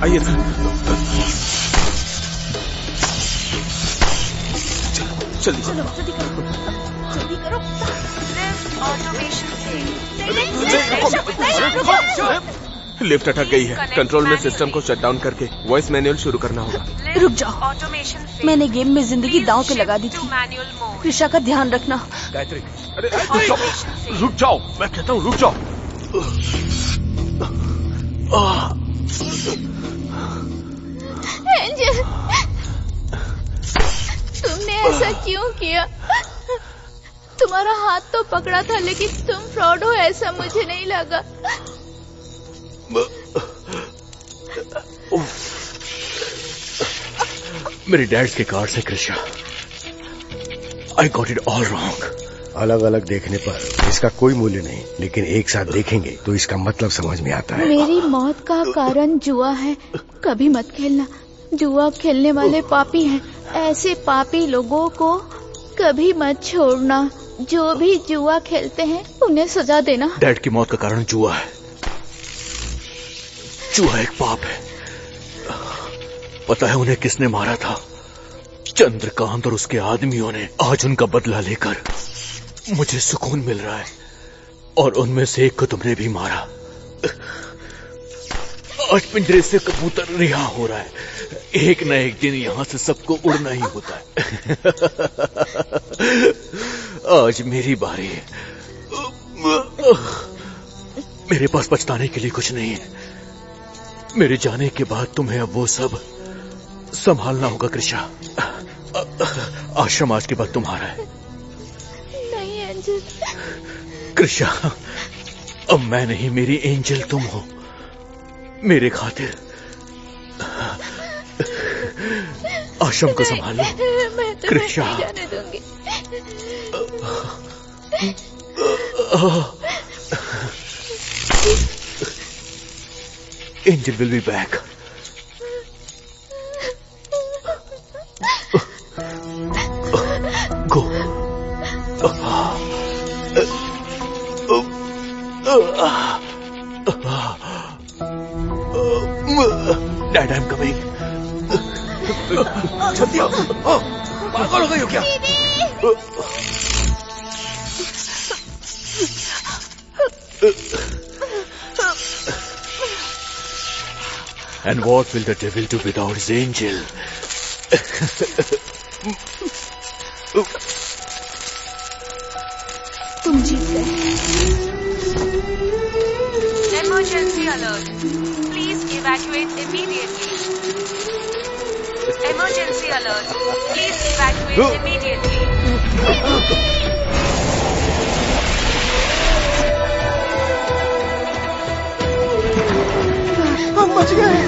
आइए सर। जल्दी चलो जल्दी करो, जल्दी करो। लिफ्ट अटक गई है। कंट्रोल में सिस्टम को शट डाउन करके वॉइस मैनुअल शुरू करना होगा। रुक जाओ, मैंने गेम में जिंदगी दांव पे लगा दी थी। कृषा का ध्यान रखना। गायत्री, अरे रुक जाओ, मैं कहता हूँ रुक जाओ। एंजल, तुमने ऐसा क्यों किया? तुम्हारा हाथ तो पकड़ा था, लेकिन तुम फ्रॉड हो ऐसा मुझे नहीं लगा। मेरी डैड के कार्ड से Krishna, I got it all wrong. अलग अलग देखने पर इसका कोई मूल्य नहीं, लेकिन एक साथ देखेंगे तो इसका मतलब समझ में आता है। मेरी मौत का कारण जुआ है, कभी मत खेलना। जुआ खेलने वाले पापी हैं, ऐसे पापी लोगों को कभी मत छोड़ना। जो भी जुआ खेलते हैं उन्हें सजा देना। डैड की मौत का कारण जुआ है। जुआ एक पाप है। पता है उन्हें किसने मारा था? चंद्रकांत और उसके आदमियों ने। आज उनका बदला लेकर मुझे सुकून मिल रहा है, और उनमें से एक को तुमने भी मारा। आज पिंजरे से कबूतर रिहा हो रहा है। एक न एक दिन यहां से सबको उड़ना ही होता है। आज मेरी बारी है। मेरे पास पछताने के लिए कुछ नहीं है। मेरे जाने के बाद तुम्हें अब वो सब संभालना होगा कृषा। आश्रम आज के बाद तुम्हारा है। नहीं एंजल। कृषा, अब मैं नहीं, मेरी एंजल तुम हो। मेरे खातिर आश्रम को संभाल लो। मैं तुम्हें कृष्णा। नहीं जाने दूंगी। Angel will be back. Go. Dad, I am coming. जल्दी आओ। पागल हो गई हो क्या? And what will the devil do without his angel? तुम जीत गए। Emergency alert. Please evacuate immediately. Emergency alert. Please evacuate immediately. हम बच गए।